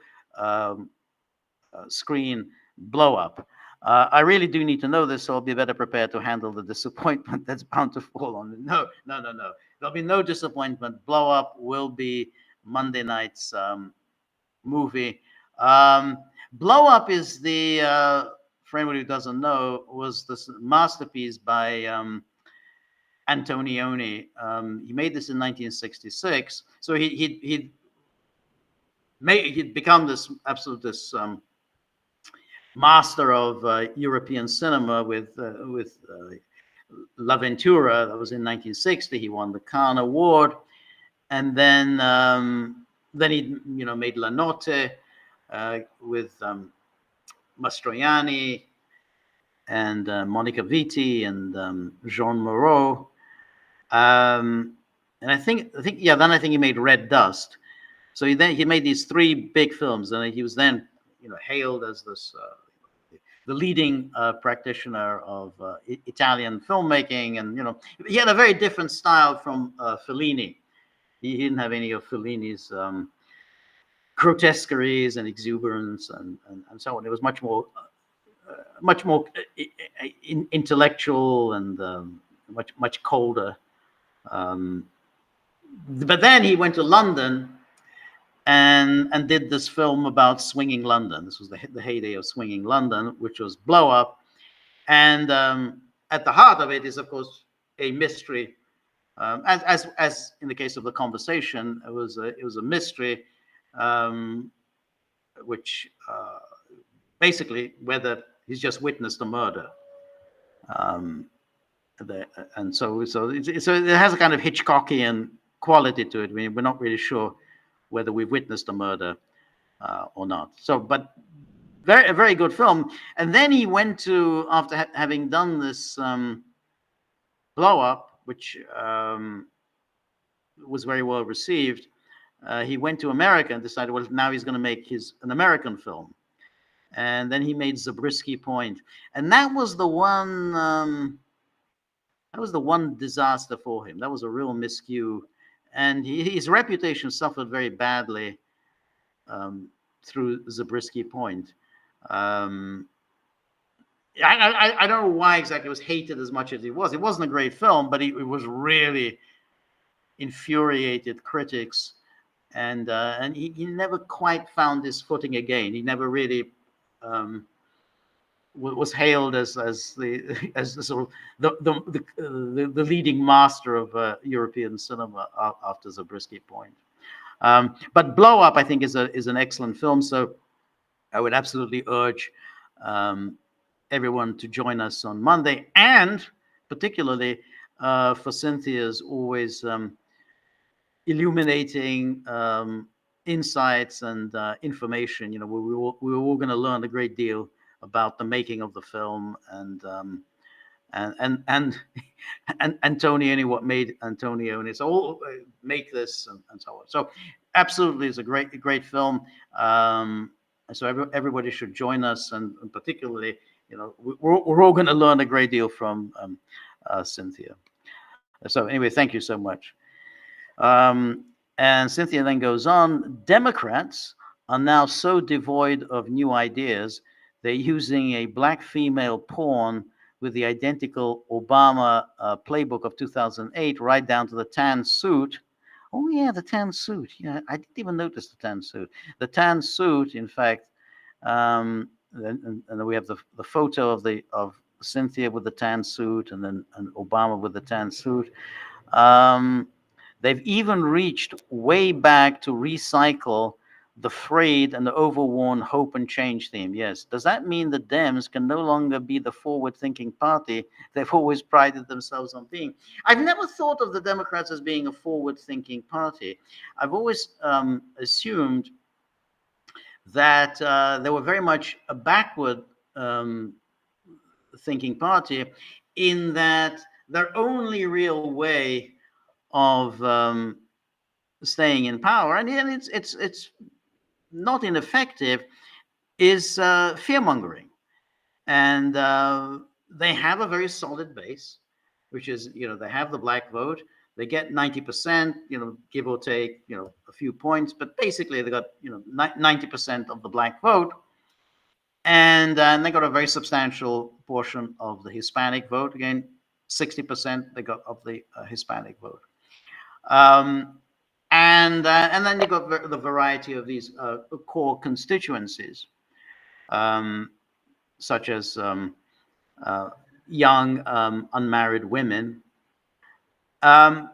screen Blow Up. I really do need to know this, so I'll be better prepared to handle the disappointment that's bound to fall on me. No. There'll be no disappointment. Blow Up will be Monday night's movie. Blow Up is for anybody who doesn't know, was this masterpiece by Antonioni. He made this in 1966. So he'd become this master of European cinema with La Ventura. That was in 1960. He won the Cannes Award. and then he made La Notte with Mastroianni and Monica Vitti and Jean Moreau. And I think yeah. Then I think he made Red Dust. So he made these three big films, and he was then hailed as this the leading practitioner of Italian filmmaking, and he had a very different style from Fellini. He didn't have any of Fellini's grotesqueries and exuberance and so on. It was much more intellectual and much colder. But then he went to London and did this film about swinging London. This was the heyday of swinging London, which was Blow Up. And at the heart of it is, of course, a mystery. As in the case of The Conversation, it was a mystery, which basically whether he's just witnessed a murder. And so it has a kind of Hitchcockian quality to it. I mean, we're not really sure whether we've witnessed a murder or not. So, but a very good film. And then he went to, after having done this Blow Up, which was very well received, he went to America and decided, well, now he's going to make an American film. And then he made Zabriskie Point, and that was the one. That was the one disaster for him. That was a real miscue, and his reputation suffered very badly through Zabriskie Point. I don't know why exactly it was hated as much as it was. It wasn't a great film, but it was really infuriated critics, and he never quite found his footing again. He never really was hailed as the sort of the leading master of European cinema after Zabriskie Point. But Blow Up, I think, is an excellent film. So I would absolutely urge everyone to join us on Monday, and particularly for Cynthia's always illuminating insights and information. We're all going to learn a great deal about the making of the film and Antonioni, what made Antonioni. So all make this and so on. So absolutely, it's a great film. So everybody should join us, and particularly, we're all going to learn a great deal from Cynthia. So anyway, thank you so much. And Cynthia then goes on, Democrats are now so devoid of new ideas, they're using a black female porn with the identical Obama playbook of 2008, right down to the tan suit. Oh yeah, the tan suit. Yeah, I didn't even notice the tan suit. The tan suit, in fact, and then we have the photo of Cynthia with the tan suit, and then Obama with the tan suit. They've even reached way back to recycle the frayed and the overworn hope and change theme. Yes. Does that mean the Dems can no longer be the forward-thinking party they've always prided themselves on being? I've never thought of the Democrats as being a forward-thinking party. I've always assumed that they were very much a backward thinking party, in that their only real way of staying in power, and it's not ineffective, is fear-mongering. And they have a very solid base, which is, they have the black vote. They get 90%, give or take, a few points, but basically they got, 90% of the black vote. And they got a very substantial portion of the Hispanic vote. Again, 60% they got of the Hispanic vote. And then you got the variety of these core constituencies, such as young unmarried women. And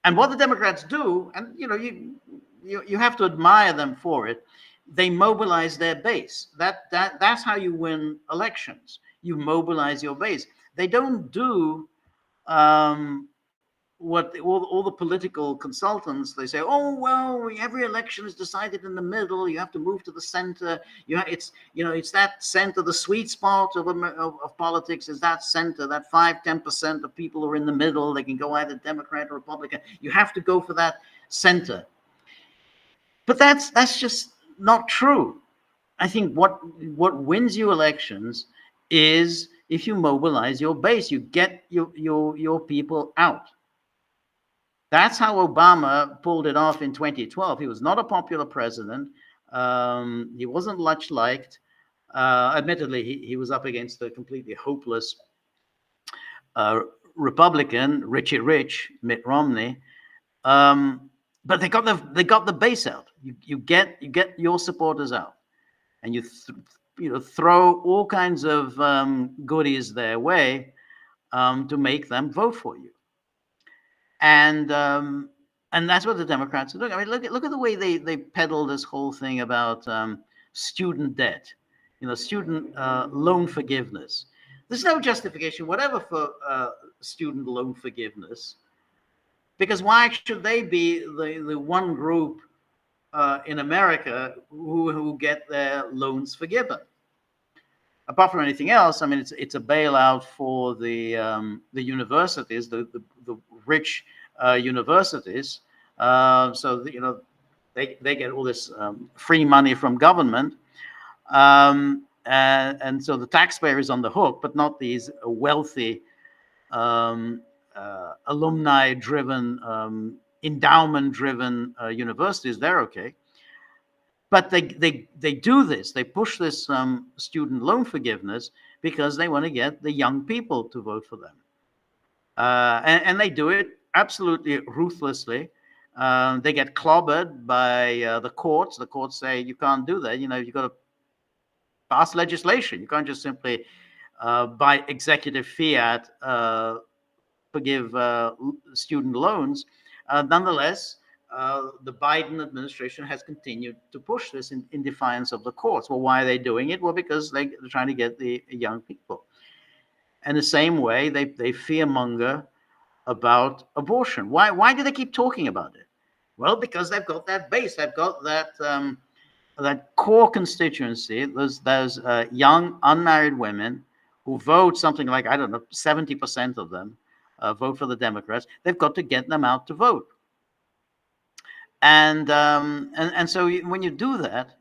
what the Democrats do, and you have to admire them for it, they mobilize their base. That's how you win elections. You mobilize your base. They don't do what all the political consultants, they say, oh well, every election is decided in the middle, you have to move to the center, it's that center, the sweet spot of politics is that center, that 5-10% of people are in the middle, they can go either Democrat or Republican, you have to go for that center. But that's just not true. I think what wins you elections is if you mobilize your base, you get your people out. That's how Obama pulled it off in 2012. He was not a popular president. He wasn't much liked. Admittedly, he was up against a completely hopeless Republican, Richie Rich, Mitt Romney. But they got the base out. You get your supporters out, and you throw all kinds of goodies their way to make them vote for you. And that's what the Democrats are doing. I mean, look at the way they peddle this whole thing about student debt, student loan forgiveness. There's no justification whatever for student loan forgiveness, because why should they be the one group in America who get their loans forgiven? Apart from anything else, I mean, it's a bailout for the universities, the rich universities. So they get all this free money from government, and so the taxpayer is on the hook, but not these wealthy alumni-driven, endowment-driven universities. They're okay. But they do this. They push this student loan forgiveness because they want to get the young people to vote for them, and they do it absolutely ruthlessly. They get clobbered by the courts. The courts say you can't do that. You've got to pass legislation. You can't just simply by executive fiat forgive student loans. Nonetheless, the Biden administration has continued to push this in defiance of the courts. Well, why are they doing it? Well, because they're trying to get the young people. And the same way, they fearmonger about abortion. Why do they keep talking about it? Well, because they've got that base. They've got that core constituency. Those young unmarried women who vote, something like, I don't know, 70% of them vote for the Democrats. They've got to get them out to vote. And so when you do that,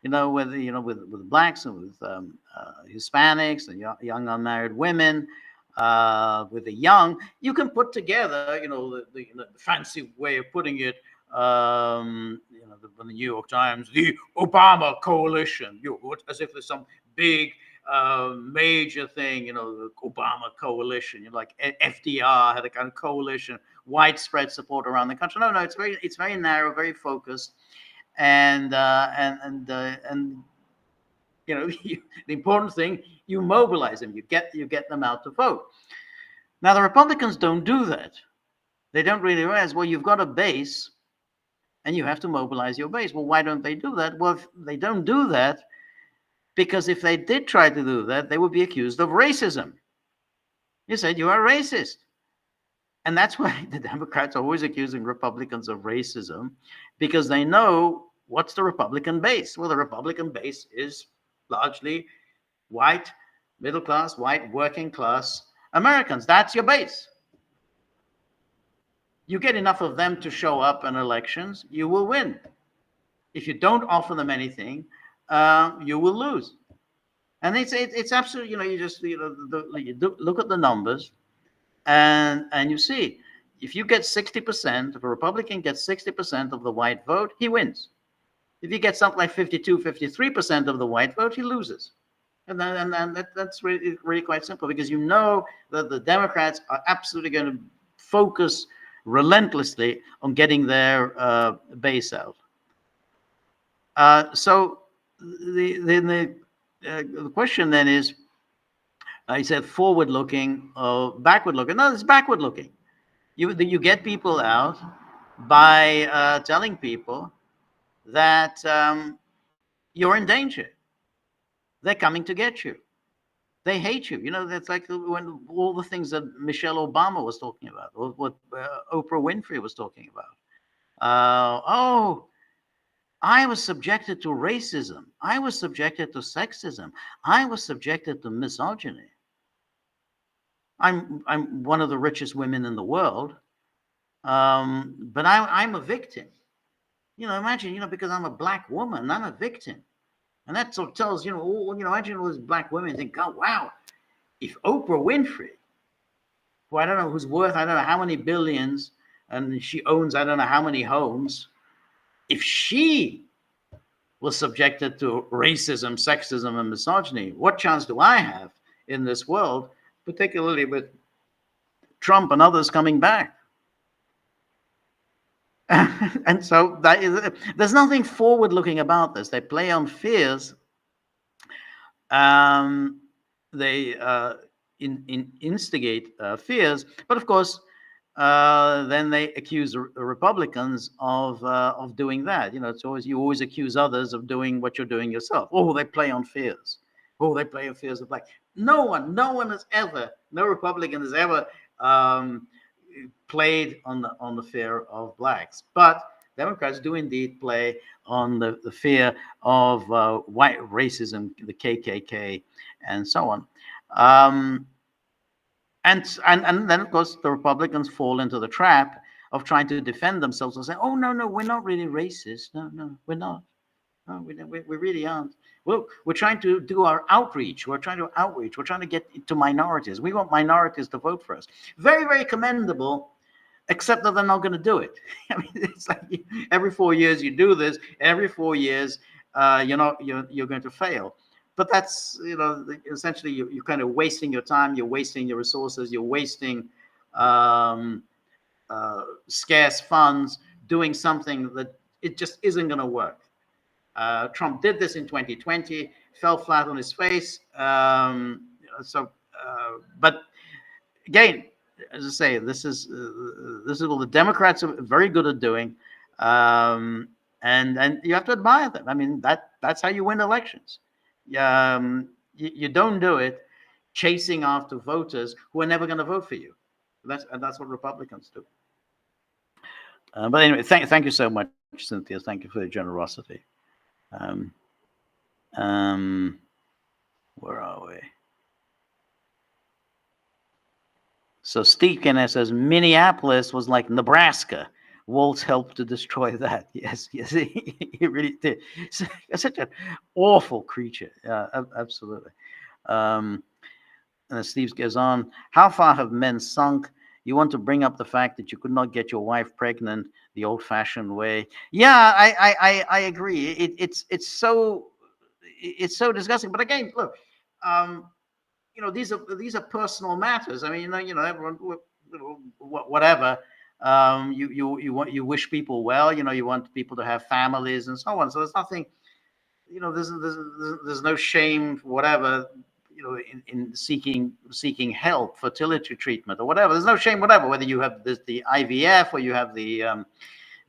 with blacks and with Hispanics and young unmarried women, with the young, you can put together, the fancy way of putting it, the New York Times, the Obama coalition, as if there's some big major thing, the Obama coalition, like FDR had a kind of coalition, widespread support around the country. No, it's very narrow, very focused, and the important thing, you mobilize them, you get them out to vote. Now the Republicans don't do that. They don't really realize, well, you've got a base, and you have to mobilize your base. Well, why don't they do that? Well, they don't do that because if they did try to do that, they would be accused of racism. You said you are racist. And that's why the Democrats are always accusing Republicans of racism, because they know what's the Republican base. Well, the Republican base is largely white, middle class, white, working class Americans. That's your base. You get enough of them to show up in elections, you will win. If you don't offer them anything, you will lose. And it's absolutely, you just look at the numbers, and you see, if you get 60%, if a Republican gets 60% of the white vote, he wins. If he gets something like 52, 53% of the white vote, he loses. And that's really quite simple, because you know that the Democrats are absolutely going to focus relentlessly on getting their base out. So the question then is, I said forward-looking or backward-looking. No, it's backward-looking. You get people out by telling people that you're in danger. They're coming to get you. They hate you. That's like when all the things that Michelle Obama was talking about, or what Oprah Winfrey was talking about. Oh, I was subjected to racism. I was subjected to sexism. I was subjected to misogyny. I'm one of the richest women in the world, but I'm a victim. Imagine, because I'm a black woman, I'm a victim, and that sort of tells imagine all these black women think, oh wow, if Oprah Winfrey, who I don't know, who's worth I don't know how many billions, and she owns I don't know how many homes, if she was subjected to racism, sexism, and misogyny, what chance do I have in this world, particularly with Trump and others coming back? And so there's nothing forward-looking about this. They play on fears. They instigate fears, but of course, then they accuse the Republicans of doing that. It's always you always accuse others of doing what you're doing yourself. Oh, they play on fears. Oh, they play on fears of black. No one has ever, no Republican has ever played on the fear of blacks, but Democrats do indeed play on the fear of white racism, the KKK, and so on. And then, of course, the Republicans fall into the trap of trying to defend themselves and say, "Oh no, we're not really racist. No, we're not. No, we really aren't. Well, we're trying to do our outreach. We're trying to outreach. We're trying to get to minorities. We want minorities to vote for us. Very, very commendable, except that they're not going to do it. I mean, it's like every 4 years you do this. Every 4 years, you're going to fail. But that's, essentially you're kind of wasting your time. You're wasting your resources. You're wasting scarce funds doing something that it just isn't going to work. Trump did this in 2020, fell flat on his face. But again, as I say, this is what the Democrats are very good at doing, and you have to admire them. I mean, that's how you win elections. You don't do it chasing after voters who are never going to vote for you. That's what Republicans do. But anyway, thank you so much, Cynthia. Thank you for your generosity. Where are we? So Steve Kenneth says Minneapolis was like Nebraska. Walz helped to destroy that. Yes, he really did. Such an awful creature. Yeah, absolutely. And Steve goes on. How far have men sunk? You want to bring up the fact that you could not get your wife pregnant the old-fashioned way. Yeah, I agree. It's so disgusting. But again, look, these are personal matters. I mean, everyone, whatever. You wish people well. You want people to have families and so on. So there's nothing. There's no shame, whatever. In seeking help, fertility treatment, or whatever. There's no shame, whatever. Whether you have the IVF or you have the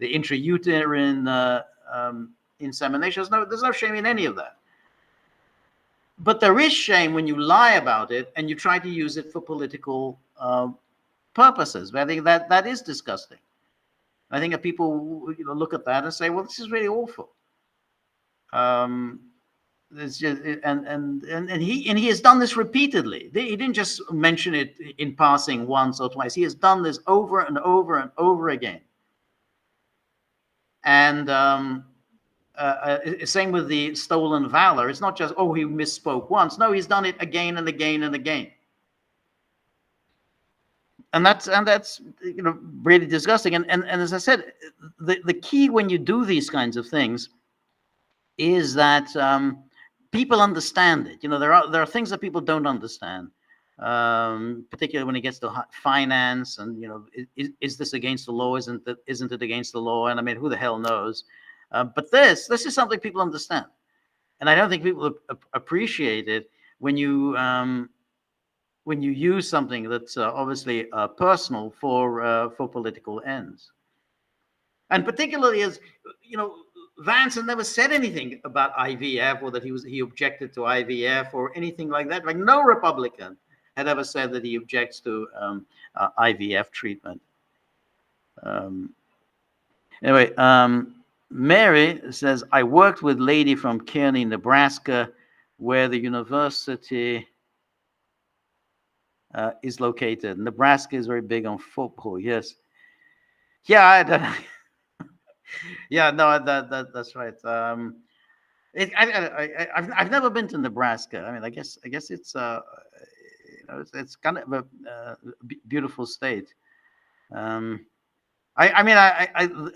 intrauterine insemination. There's no shame in any of that. But there is shame when you lie about it and you try to use it for political purposes. I think that is disgusting. I think that people look at that and say, "Well, this is really awful." It's just, and he has done this repeatedly. He didn't just mention it in passing once or twice. He has done this over and over and over again. And same with the stolen valor. It's not just, oh, he misspoke once. No, he's done it again and again and again. And that's really disgusting. And as I said, the key when you do these kinds of things is that people understand it. There are things that people don't understand, particularly when it gets to finance and is this against the law? Isn't it against the law? And I mean, who the hell knows? But this is something people understand, and I don't think people appreciate it when you use something that's obviously personal for political ends, and particularly as Vance had never said anything about IVF or that he objected to IVF or anything like that. Like no Republican had ever said that he objects to IVF treatment. Anyway, Mary says, I worked with a lady from Kearney, Nebraska, where the university is located. Nebraska is very big on football. Yes. Yeah. Yeah. No. That's right. I've never been to Nebraska. I mean, I guess it's it's kind of a beautiful state. The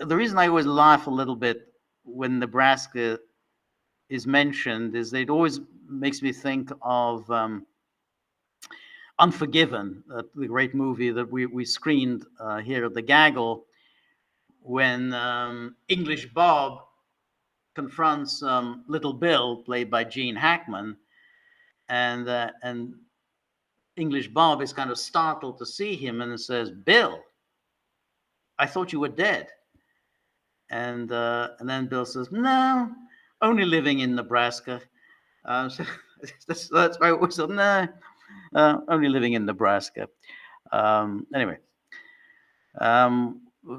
reason I always laugh a little bit when Nebraska is mentioned is that it always makes me think of Unforgiven, the great movie that we screened here at the Gaggle, when English Bob confronts Little Bill, played by Gene Hackman, and English Bob is kind of startled to see him and says, "Bill, I thought you were dead." And then Bill says, "No, only living in Nebraska." So that's why it was no, only living in Nebraska. Anyway,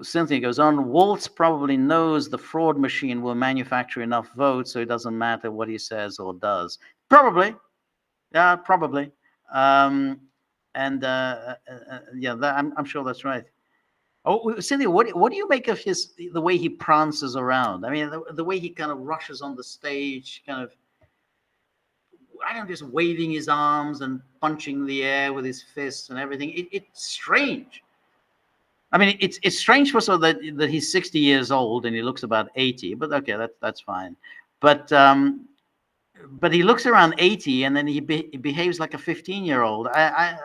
Cynthia goes on. Walz probably knows the fraud machine will manufacture enough votes, so it doesn't matter what he says or does. Probably, yeah, probably. Yeah, I'm sure that's right. Oh, Cynthia, what do you make of the way he prances around? I mean, the way he kind of rushes on the stage, kind of, I don't know, just waving his arms and punching the air with his fists and everything. It's strange. I mean, it's strange for so that he's 60 years old and he looks about 80. But okay, that's fine. But he looks around 80 and then he behaves like a 15-year-old. I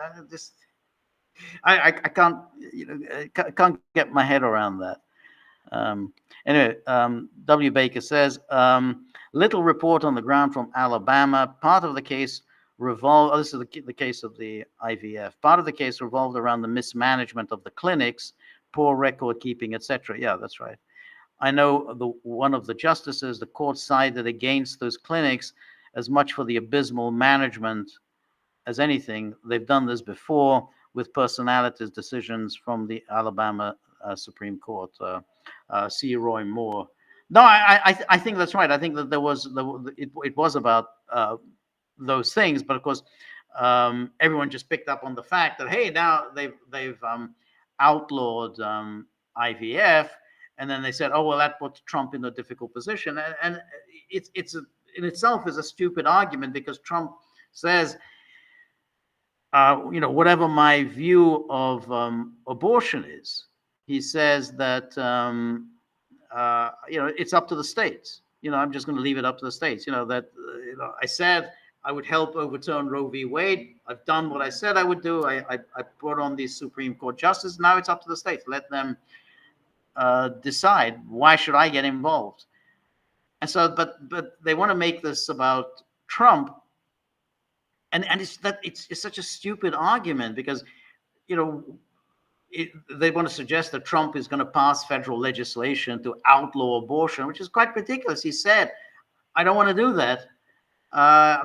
can't, can't get my head around that. Anyway, W. Baker says, little report on the ground from Alabama. Part of the case revolved, this is the case of the IVF. Part of the case revolved around the mismanagement of the clinics, poor record keeping, etc. Yeah, that's right. I know one of the justices, the court sided against those clinics as much for the abysmal management as anything. They've done this before with personalities decisions from the Alabama Supreme Court. C. Roy Moore. No, I think that's right. I think that it was about those things, but of course, everyone just picked up on the fact that, hey, now they've outlawed IVF, and then they said, oh well, that put Trump in a difficult position, and it's in itself is a stupid argument, because Trump says, whatever my view of abortion is, he says that it's up to the states. I'm just going to leave it up to the states. I said I would help overturn Roe v. Wade. I've done what I said I would do. I brought on these Supreme Court justices. Now it's up to the states. Let them decide. Why should I get involved? And so, but they want to make this about Trump, and it's such a stupid argument, because they want to suggest that Trump is going to pass federal legislation to outlaw abortion, which is quite ridiculous. He said, I don't want to do that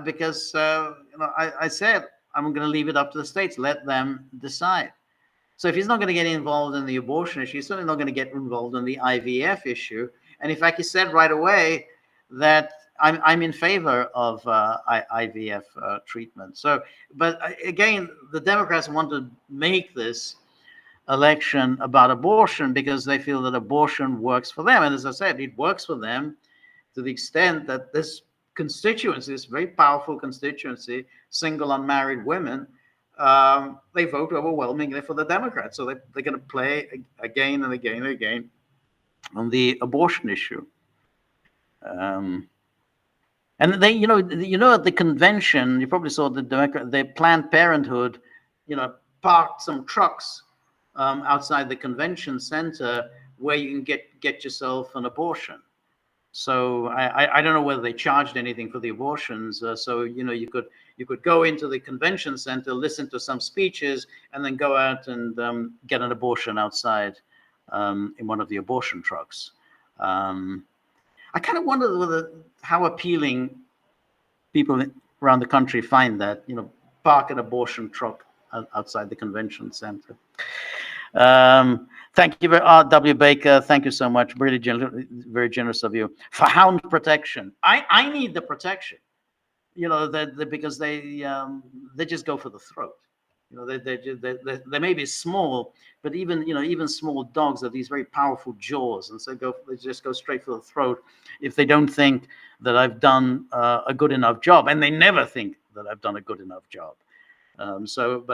because I said I'm going to leave it up to the states. Let them decide. So if he's not going to get involved in the abortion issue, he's certainly not going to get involved in the IVF issue. And in fact, he said right away that I'm in favor of IVF treatment. So, but again, the Democrats want to make this election about abortion because they feel that abortion works for them. And as I said, it works for them to the extent that this constituency, this very powerful constituency, single unmarried women, they vote overwhelmingly for the Democrats. So they're going to play again and again and again on the abortion issue. And they, at the convention, you probably saw the Planned Parenthood, parked some trucks outside the convention center where you can get yourself an abortion. So I don't know whether they charged anything for the abortions. So you could go into the convention center, listen to some speeches, and then go out and get an abortion outside in one of the abortion trucks. I kind of wonder how appealing people around the country find that, park an abortion truck outside the convention center. Thank you, R.W. Baker. Thank you so much. Really very generous of you. For hound protection, I need the protection. Because they just go for the throat. They may be small, but even small dogs have these very powerful jaws, and so they just go straight for the throat if they don't think that I've done a good enough job, and they never think that I've done a good enough job. So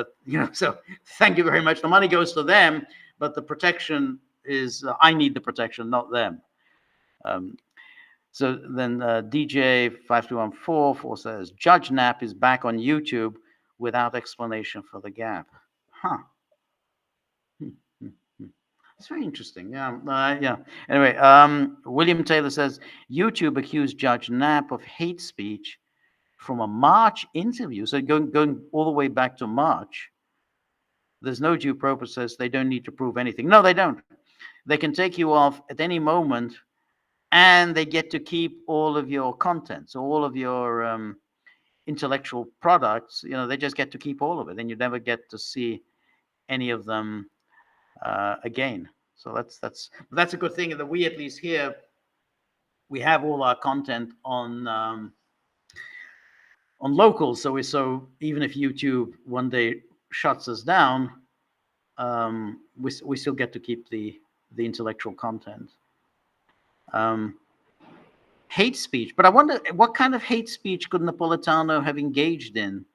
thank you very much. The money goes to them, but the protection is I need the protection, not them. So then DJ 5214 says Judge Knapp is back on YouTube without explanation for the gap. Huh. It's very interesting. Yeah. Anyway, William Taylor says YouTube accused Judge Knapp of hate speech from a March interview. So going all the way back to March. There's no due process. They don't need to prove anything. No, they don't. They can take you off at any moment, and they get to keep all of your content. So all of your intellectual products, they just get to keep all of it, and you never get to see any of them again. So that's a good thing that we, at least here, we have all our content on local. So even if YouTube one day shuts us down, we still get to keep the intellectual content. Hate speech, but I wonder what kind of hate speech could Napolitano have engaged in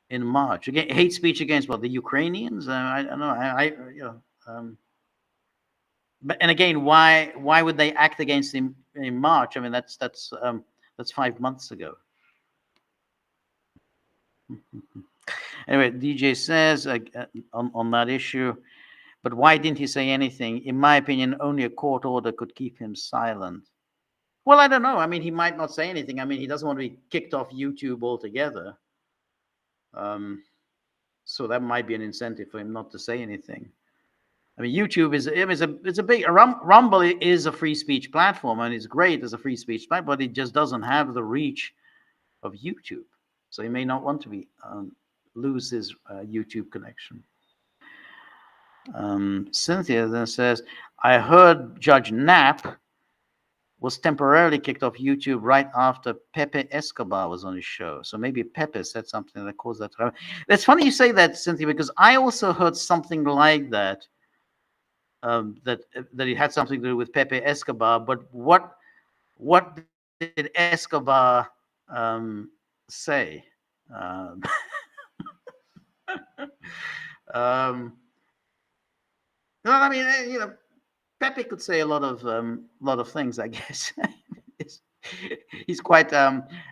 March? Again, hate speech against what, the Ukrainians? I don't know. But and again, why would they act against him in March? I mean, that's 5 months ago. Anyway, DJ says on that issue, but why didn't he say anything? In my opinion, only a court order could keep him silent. Well, I don't know. I mean, he might not say anything. I mean, he doesn't want to be kicked off YouTube altogether. So that might be an incentive for him not to say anything. I mean, YouTube is a big Rumble is a free speech platform, and it's great as a free speech platform, but it just doesn't have the reach of YouTube. So he may not want to lose his YouTube connection. Cynthia then says, I heard Judge Knapp was temporarily kicked off YouTube right after Pepe Escobar was on his show. So maybe Pepe said something that caused that to happen. It's funny you say that, Cynthia, because I also heard something like that, that it had something to do with Pepe Escobar. But what did Escobar say? No, I mean, Pepe could say a lot of things, I guess. He's quite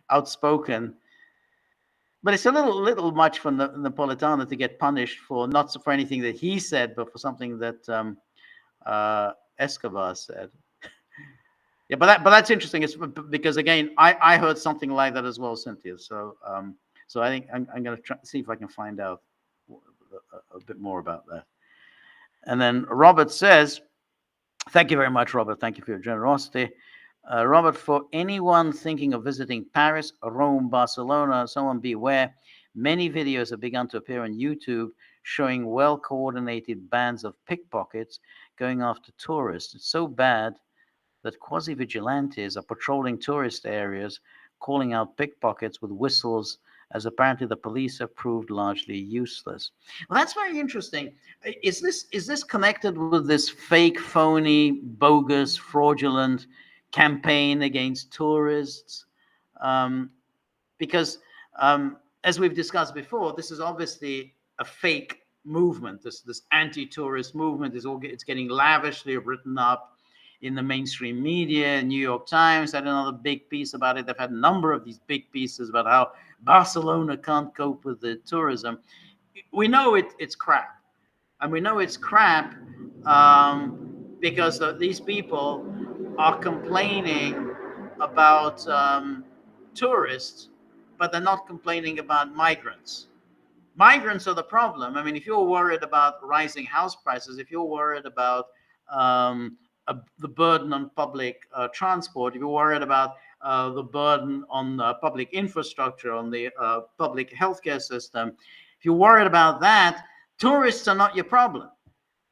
outspoken, but it's a little much for Napolitano to get punished for not for anything that he said, but for something that Escobar said. Yeah, but that's interesting. It's because again, I heard something like that as well, Cynthia. So I think I'm going to see if I can find out a bit more about that. And then Robert says, thank you very much, Robert. Thank you for your generosity. Robert, for anyone thinking of visiting Paris, Rome, Barcelona, someone beware. Many videos have begun to appear on YouTube showing well-coordinated bands of pickpockets going after tourists. It's so bad that quasi-vigilantes are patrolling tourist areas, calling out pickpockets with whistles, as apparently the police have proved largely useless. Well, that's very interesting. Is this connected with this fake, phony, bogus, fraudulent campaign against tourists? Because as we've discussed before, this is obviously a fake movement. This anti-tourist movement it's getting lavishly written up in the mainstream media. New York Times had another big piece about it. They've had a number of these big pieces about how Barcelona can't cope with the tourism. We know it's crap. And we know it's crap because these people are complaining about tourists, but they're not complaining about migrants. Migrants are the problem. I mean, if you're worried about rising house prices, if you're worried about the burden on public transport, if you're worried about the burden on public infrastructure, on the public healthcare system, if you're worried about that, tourists are not your problem.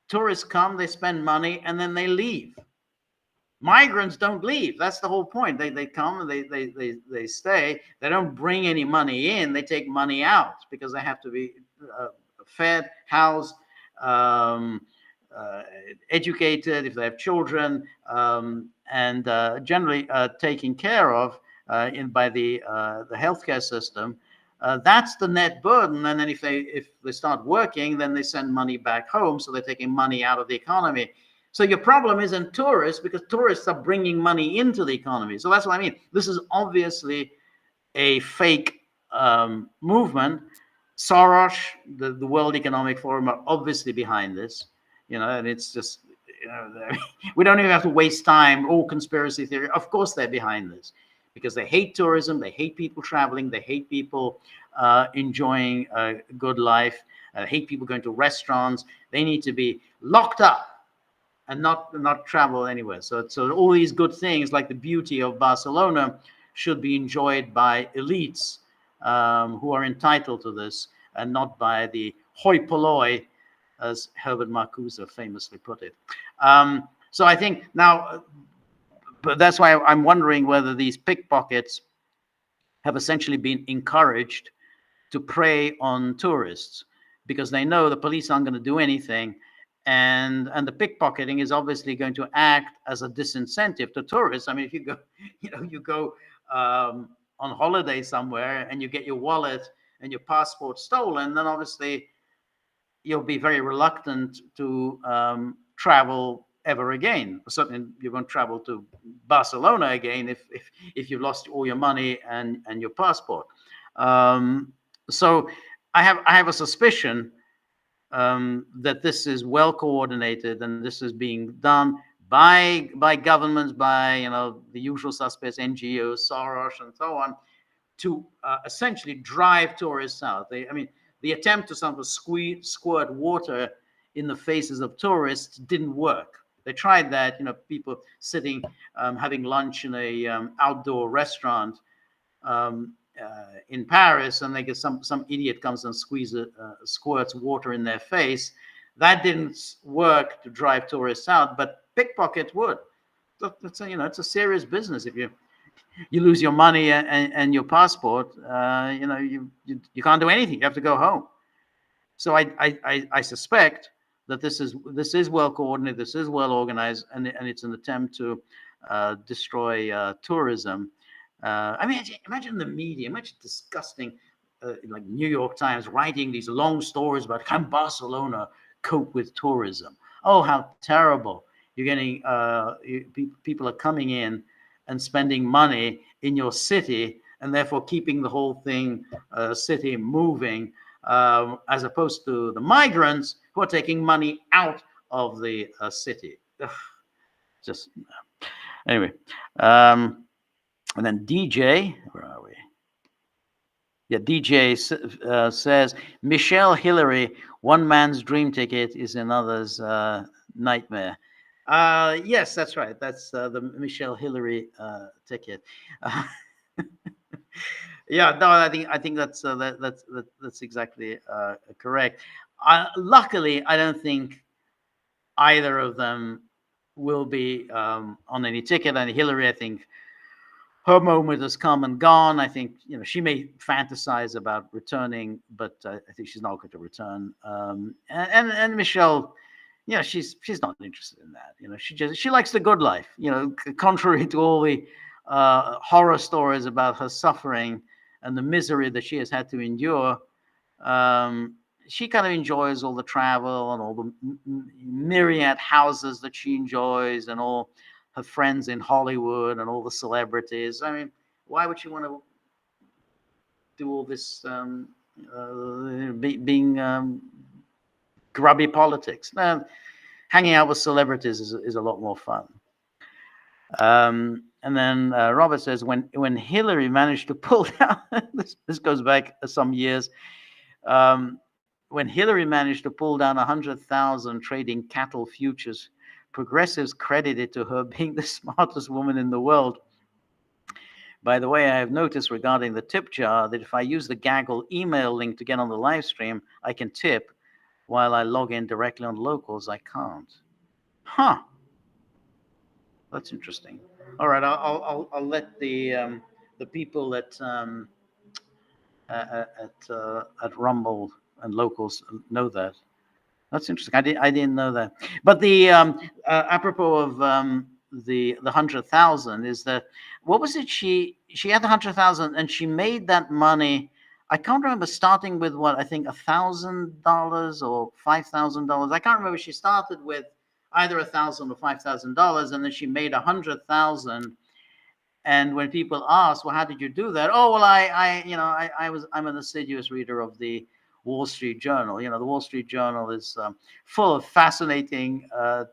Tourists come, they spend money, and then they leave. Migrants don't leave. That's the whole point. They come and they stay. They don't bring any money in. They take money out because they have to be fed, housed, educated if they have children, and generally taken care of by the healthcare system. That's the net burden. And then if they start working, then they send money back home. So they're taking money out of the economy. So your problem isn't tourists, because tourists are bringing money into the economy. So that's what I mean. This is obviously a fake movement. Soros, the World Economic Forum are obviously behind this, and it's just, we don't even have to waste time. All conspiracy theory. Of course they're behind this, because they hate tourism, they hate people traveling, they hate people enjoying a good life, hate people going to restaurants. They need to be locked up and not travel anywhere. So all these good things, like the beauty of Barcelona, should be enjoyed by elites who are entitled to this, and not by the hoi polloi, as Herbert Marcuse famously put it. So I think now, but that's why I'm wondering whether these pickpockets have essentially been encouraged to prey on tourists, because they know the police aren't going to do anything. And the pickpocketing is obviously going to act as a disincentive to tourists. I mean, if you go on holiday somewhere and you get your wallet and your passport stolen, then obviously you'll be very reluctant to travel ever again. Certainly, you won't travel to Barcelona again if you've lost all your money and your passport. So I have a suspicion that this is well coordinated, and this is being done by governments, by the usual suspects, NGOs, Soros, and so on, to essentially drive tourists out. The attempt to sort of squirt water in the faces of tourists didn't work. They tried that, people sitting having lunch in a outdoor restaurant in Paris, and they get some idiot comes and squirts water in their face. That didn't work to drive tourists out, but pickpocket would. So it's a serious business. If you lose your money and your passport, you can't do anything. You have to go home. So I suspect that this is well coordinated, this is well organized, and it's an attempt to destroy tourism. Imagine the media. Imagine disgusting, like New York Times writing these long stories about how Barcelona cope with tourism. Oh, how terrible! You're getting people are coming in and spending money in your city, and therefore keeping the whole city moving, as opposed to the migrants who are taking money out of the city. Ugh. Just anyway. And then DJ, where are we? Yeah, DJ says, Michelle Hillary, one man's dream ticket is another's nightmare. Yes, that's right. That's the Michelle Hillary ticket. Yeah, no, I think that's exactly correct. Luckily, I don't think either of them will be on any ticket. And Hillary, I think her moment has come and gone. I think she may fantasize about returning, but I think she's not going to return. And Michelle, she's not interested in that. She likes the good life. Contrary to all the horror stories about her suffering and the misery that she has had to endure, she kind of enjoys all the travel and all the myriad houses that she enjoys, and all her friends in Hollywood and all the celebrities. I mean, why would she want to do all this being grubby politics? Hanging out with celebrities is a lot more fun. And then Robert says, when Hillary managed to pull down, this goes back some years, when Hillary managed to pull down 100,000 trading cattle futures progressives credited to her being the smartest woman in the world. By the way, I have noticed regarding the tip jar that if I use the Gaggle email link to get on the live stream, I can tip. While I log in directly on Locals, I can't. Huh. That's interesting. All right, I'll let the people at Rumble and Locals know that. That's interesting. I didn't know that. But the apropos of the 100,000 is that, what was it? She had 100,000 and she made that money. I can't remember, starting with what, I think $1,000 or $5,000. I can't remember. She started with either $1,000 or $5,000, and then she made 100,000. And when people ask, well, how did you do that? Oh, well, I'm an assiduous reader of the Wall Street Journal. The Wall Street Journal is full of fascinating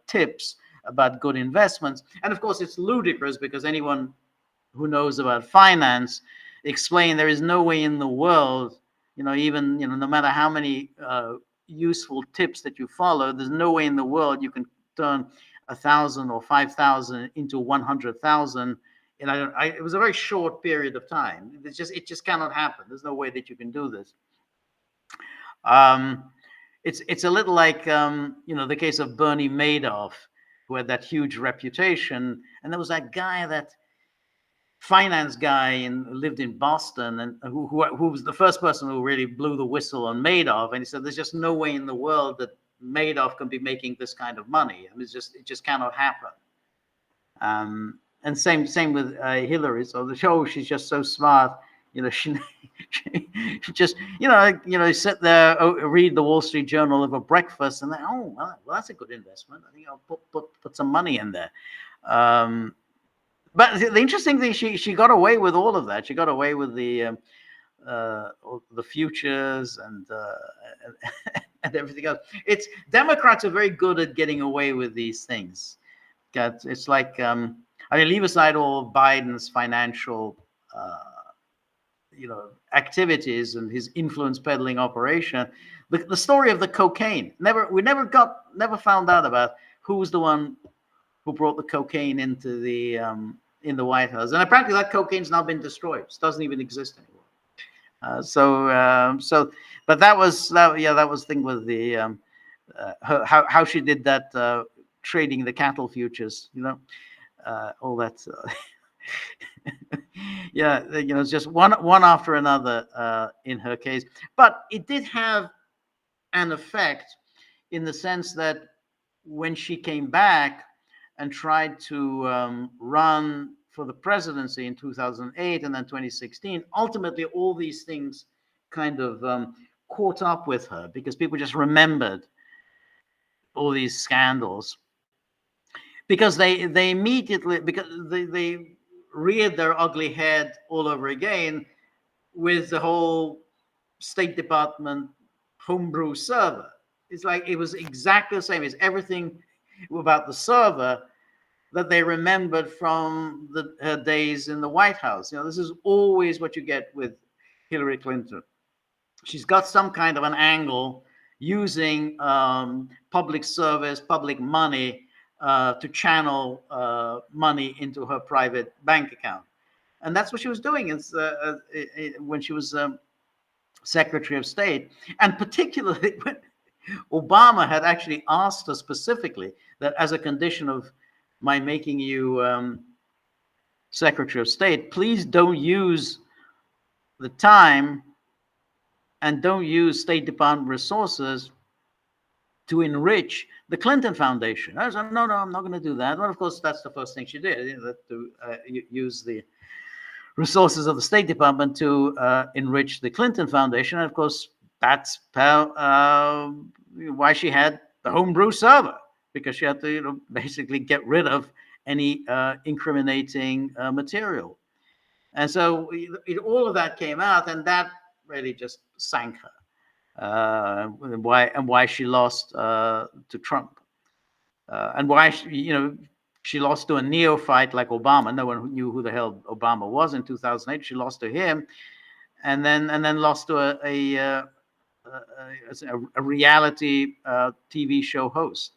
tips about good investments. And of course, it's ludicrous because anyone who knows about finance explain there is no way in the world, even, no matter how many useful tips that you follow, there's no way in the world you can turn 1,000 or 5,000 into 100,000. It was a very short period of time. It just cannot happen. There's no way that you can do this. It's a little like the case of Bernie Madoff, who had that huge reputation, and there was that guy, that finance guy, and lived in Boston, and who was the first person who really blew the whistle on Madoff, and he said, "There's just no way in the world that Madoff can be making this kind of money. I mean, it just cannot happen." And same with Hillary. So she's just so smart. She just sit there, read the Wall Street Journal over breakfast, and then, well, that's a good investment. I think I'll put some money in there. But the interesting thing, she got away with all of that. She got away with the futures and everything else. Democrats are very good at getting away with these things. It's like, leave aside all Biden's financial, activities and his influence peddling operation. The story of the cocaine, we never found out about who was the one who brought the cocaine into the in the White House. And apparently that cocaine's now been destroyed. It doesn't even exist anymore. But that was the thing with the how she did that, trading the cattle futures, all that. It's just one after another in her case. But it did have an effect in the sense that when she came back and tried to run for the presidency in 2008 and then 2016, ultimately all these things kind of caught up with her because people just remembered all these scandals, because they immediately, because they reared their ugly head all over again with the whole State Department homebrew server. It's like it was exactly the same. It's everything about the server that they remembered from her days in the White House. This is always what you get with Hillary Clinton. She's got some kind of an angle using public service, public money to channel money into her private bank account. And that's what she was doing when she was Secretary of State. And particularly when Obama had actually asked her specifically that as a condition of my making you Secretary of State, please don't use the time and don't use State Department resources to enrich the Clinton Foundation. I was like, no, I'm not going to do that. Well, of course, that's the first thing she did, to use the resources of the State Department to enrich the Clinton Foundation. And of course, that's why she had the homebrew server, because she had to basically get rid of any incriminating material. And so all of that came out, and that really just sank her. And why she lost to Trump, and why she lost to a neophyte like Obama. No one knew who the hell Obama was in 2008. She lost to him, and then lost to a reality TV show host.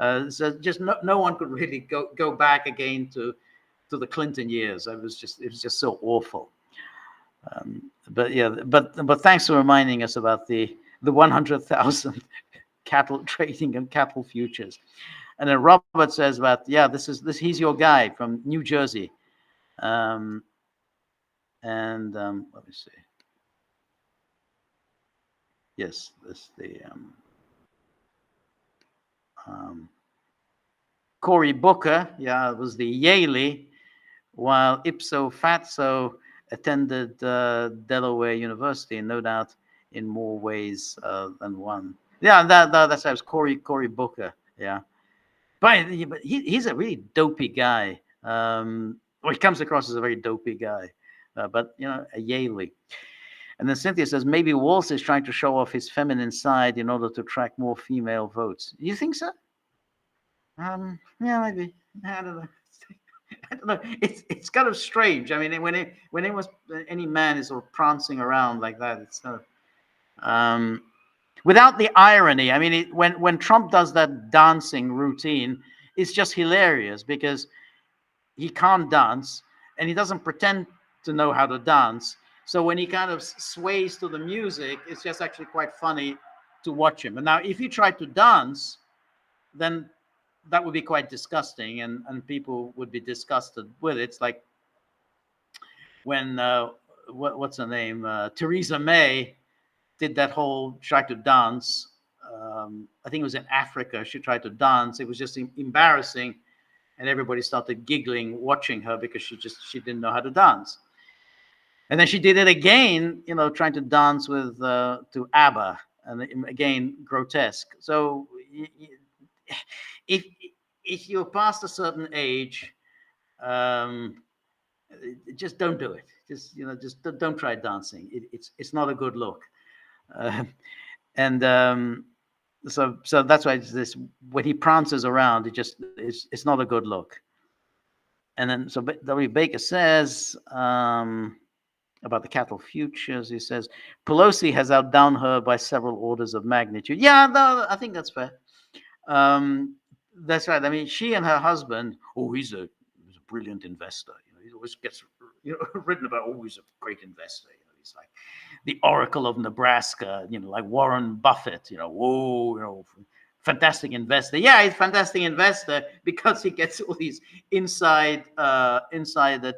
So just no one could really go back again to the Clinton years. It was just so awful. But yeah, but thanks for reminding us about the 100,000 cattle trading and cattle futures. And then Robert says about, yeah, he's your guy from New Jersey. Let me see. Yes, this the Cory Booker. Yeah, it was the Yaley, while ipso fatso attended Delaware University, no doubt in more ways than one. Yeah, that's how it was Cory Booker. Yeah, but he's a really dopey guy. Well, he comes across as a very dopey guy, but a Yaley. And then Cynthia says maybe Walz is trying to show off his feminine side in order to attract more female votes. You think so? Yeah, maybe. I don't know. I don't know. It's kind of strange. I mean, when it was any man is sort of prancing around like that, it's kind of without the irony. I mean, when Trump does that dancing routine, it's just hilarious because he can't dance and he doesn't pretend to know how to dance. So when he kind of sways to the music, it's just actually quite funny to watch him. And now, if he tried to dance, then that would be quite disgusting, and people would be disgusted with it. It's like when what's her name, Theresa May, did that whole try to dance. I think it was in Africa. She tried to dance. It was just embarrassing, and everybody started giggling watching her because she didn't know how to dance. And then she did it again, trying to dance with to ABBA, and again grotesque. So if you're past a certain age, just don't do it. Just don't try dancing. It's not a good look. So that's why this when he prances around, it's not a good look. And then so W. Baker says about the cattle futures, he says Pelosi has outdone her by several orders of magnitude. Yeah, no, I think that's fair. That's right. I mean, she and her husband. Oh, he's a brilliant investor. He always gets written about. Oh, he's a great investor. He's like the Oracle of Nebraska. Like Warren Buffett. Fantastic investor. Yeah, he's a fantastic investor because he gets all these insider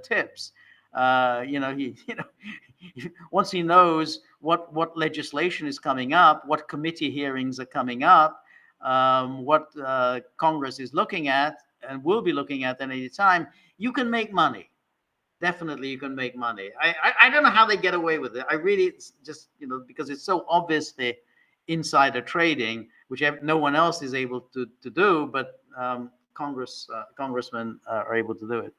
tips. Once he knows what legislation is coming up, what committee hearings are coming up, what Congress is looking at and will be looking at any time, you can make money. Definitely, you can make money. I don't know how they get away with it. I really, it's just because it's so obviously insider trading, which no one else is able to do, but congressmen are able to do it.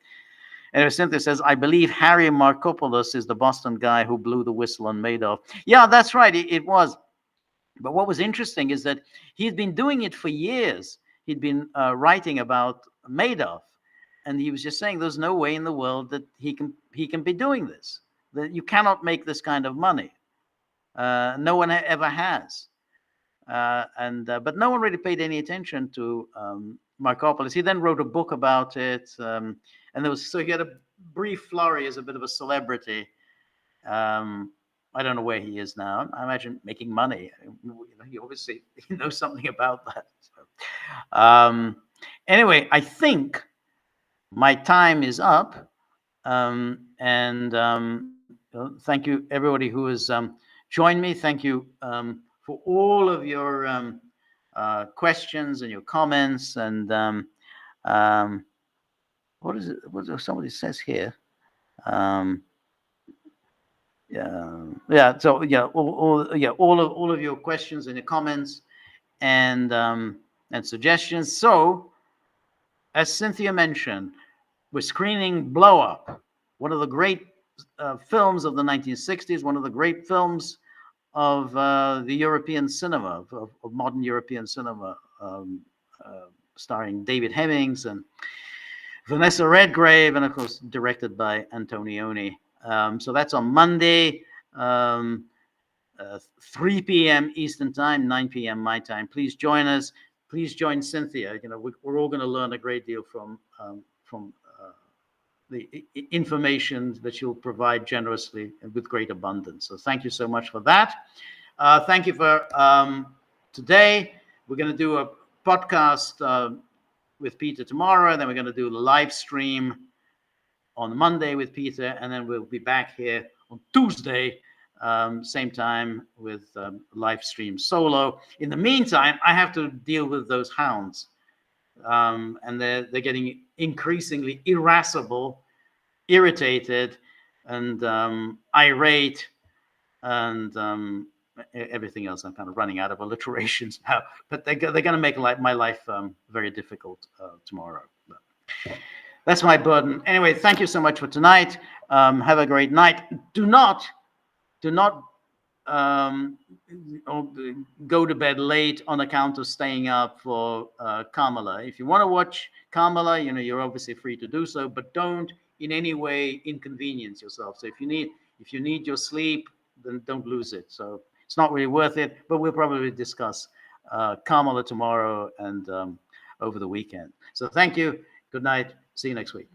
And Cynthia says, I believe Harry Markopoulos is the Boston guy who blew the whistle on Madoff. Yeah, that's right. It was. But what was interesting is that he'd been doing it for years. He'd been writing about Madoff. And he was just saying there's no way in the world that he can be doing this. That you cannot make this kind of money. No one ever has. But no one really paid any attention to Markopoulos. He then wrote a book about it. And he had a brief flurry as a bit of a celebrity. I don't know where he is now. I imagine making money. He obviously knows something about that. So, anyway, I think my time is up. Thank you, everybody who has joined me. Thank you for all of your questions and your comments. And what is it? What somebody says here? So all of your questions and your comments and suggestions. So, as Cynthia mentioned, we're screening Blow Up, one of the great films of the 1960s, one of the great films of the European cinema, of modern European cinema, starring David Hemmings and Vanessa Redgrave, and of course directed by Antonioni. So that's on Monday, 3 p.m. Eastern Time, 9 p.m. my time. Please join us. please join Cynthia. We're all going to learn a great deal from the information that she'll provide generously and with great abundance. So thank you so much for that. Thank you for today. We're going to do a podcast with Peter tomorrow, and then we're going to do a live stream on Monday with Peter, and then we'll be back here on Tuesday, same time with live stream solo. In the meantime, I have to deal with those hounds, and they're getting increasingly irascible, irritated, and irate, and everything else. I'm kind of running out of alliterations now, but they're going to make my life very difficult tomorrow. But that's my burden. Anyway, thank you so much for tonight. Have a great night. Do not go to bed late on account of staying up for Kamala. If you want to watch Kamala, you're obviously free to do so, but don't in any way inconvenience yourself. So if you need your sleep, then don't lose it. So it's not really worth it, but we'll probably discuss Kamala tomorrow and over the weekend. So thank you. Good night. See you next week.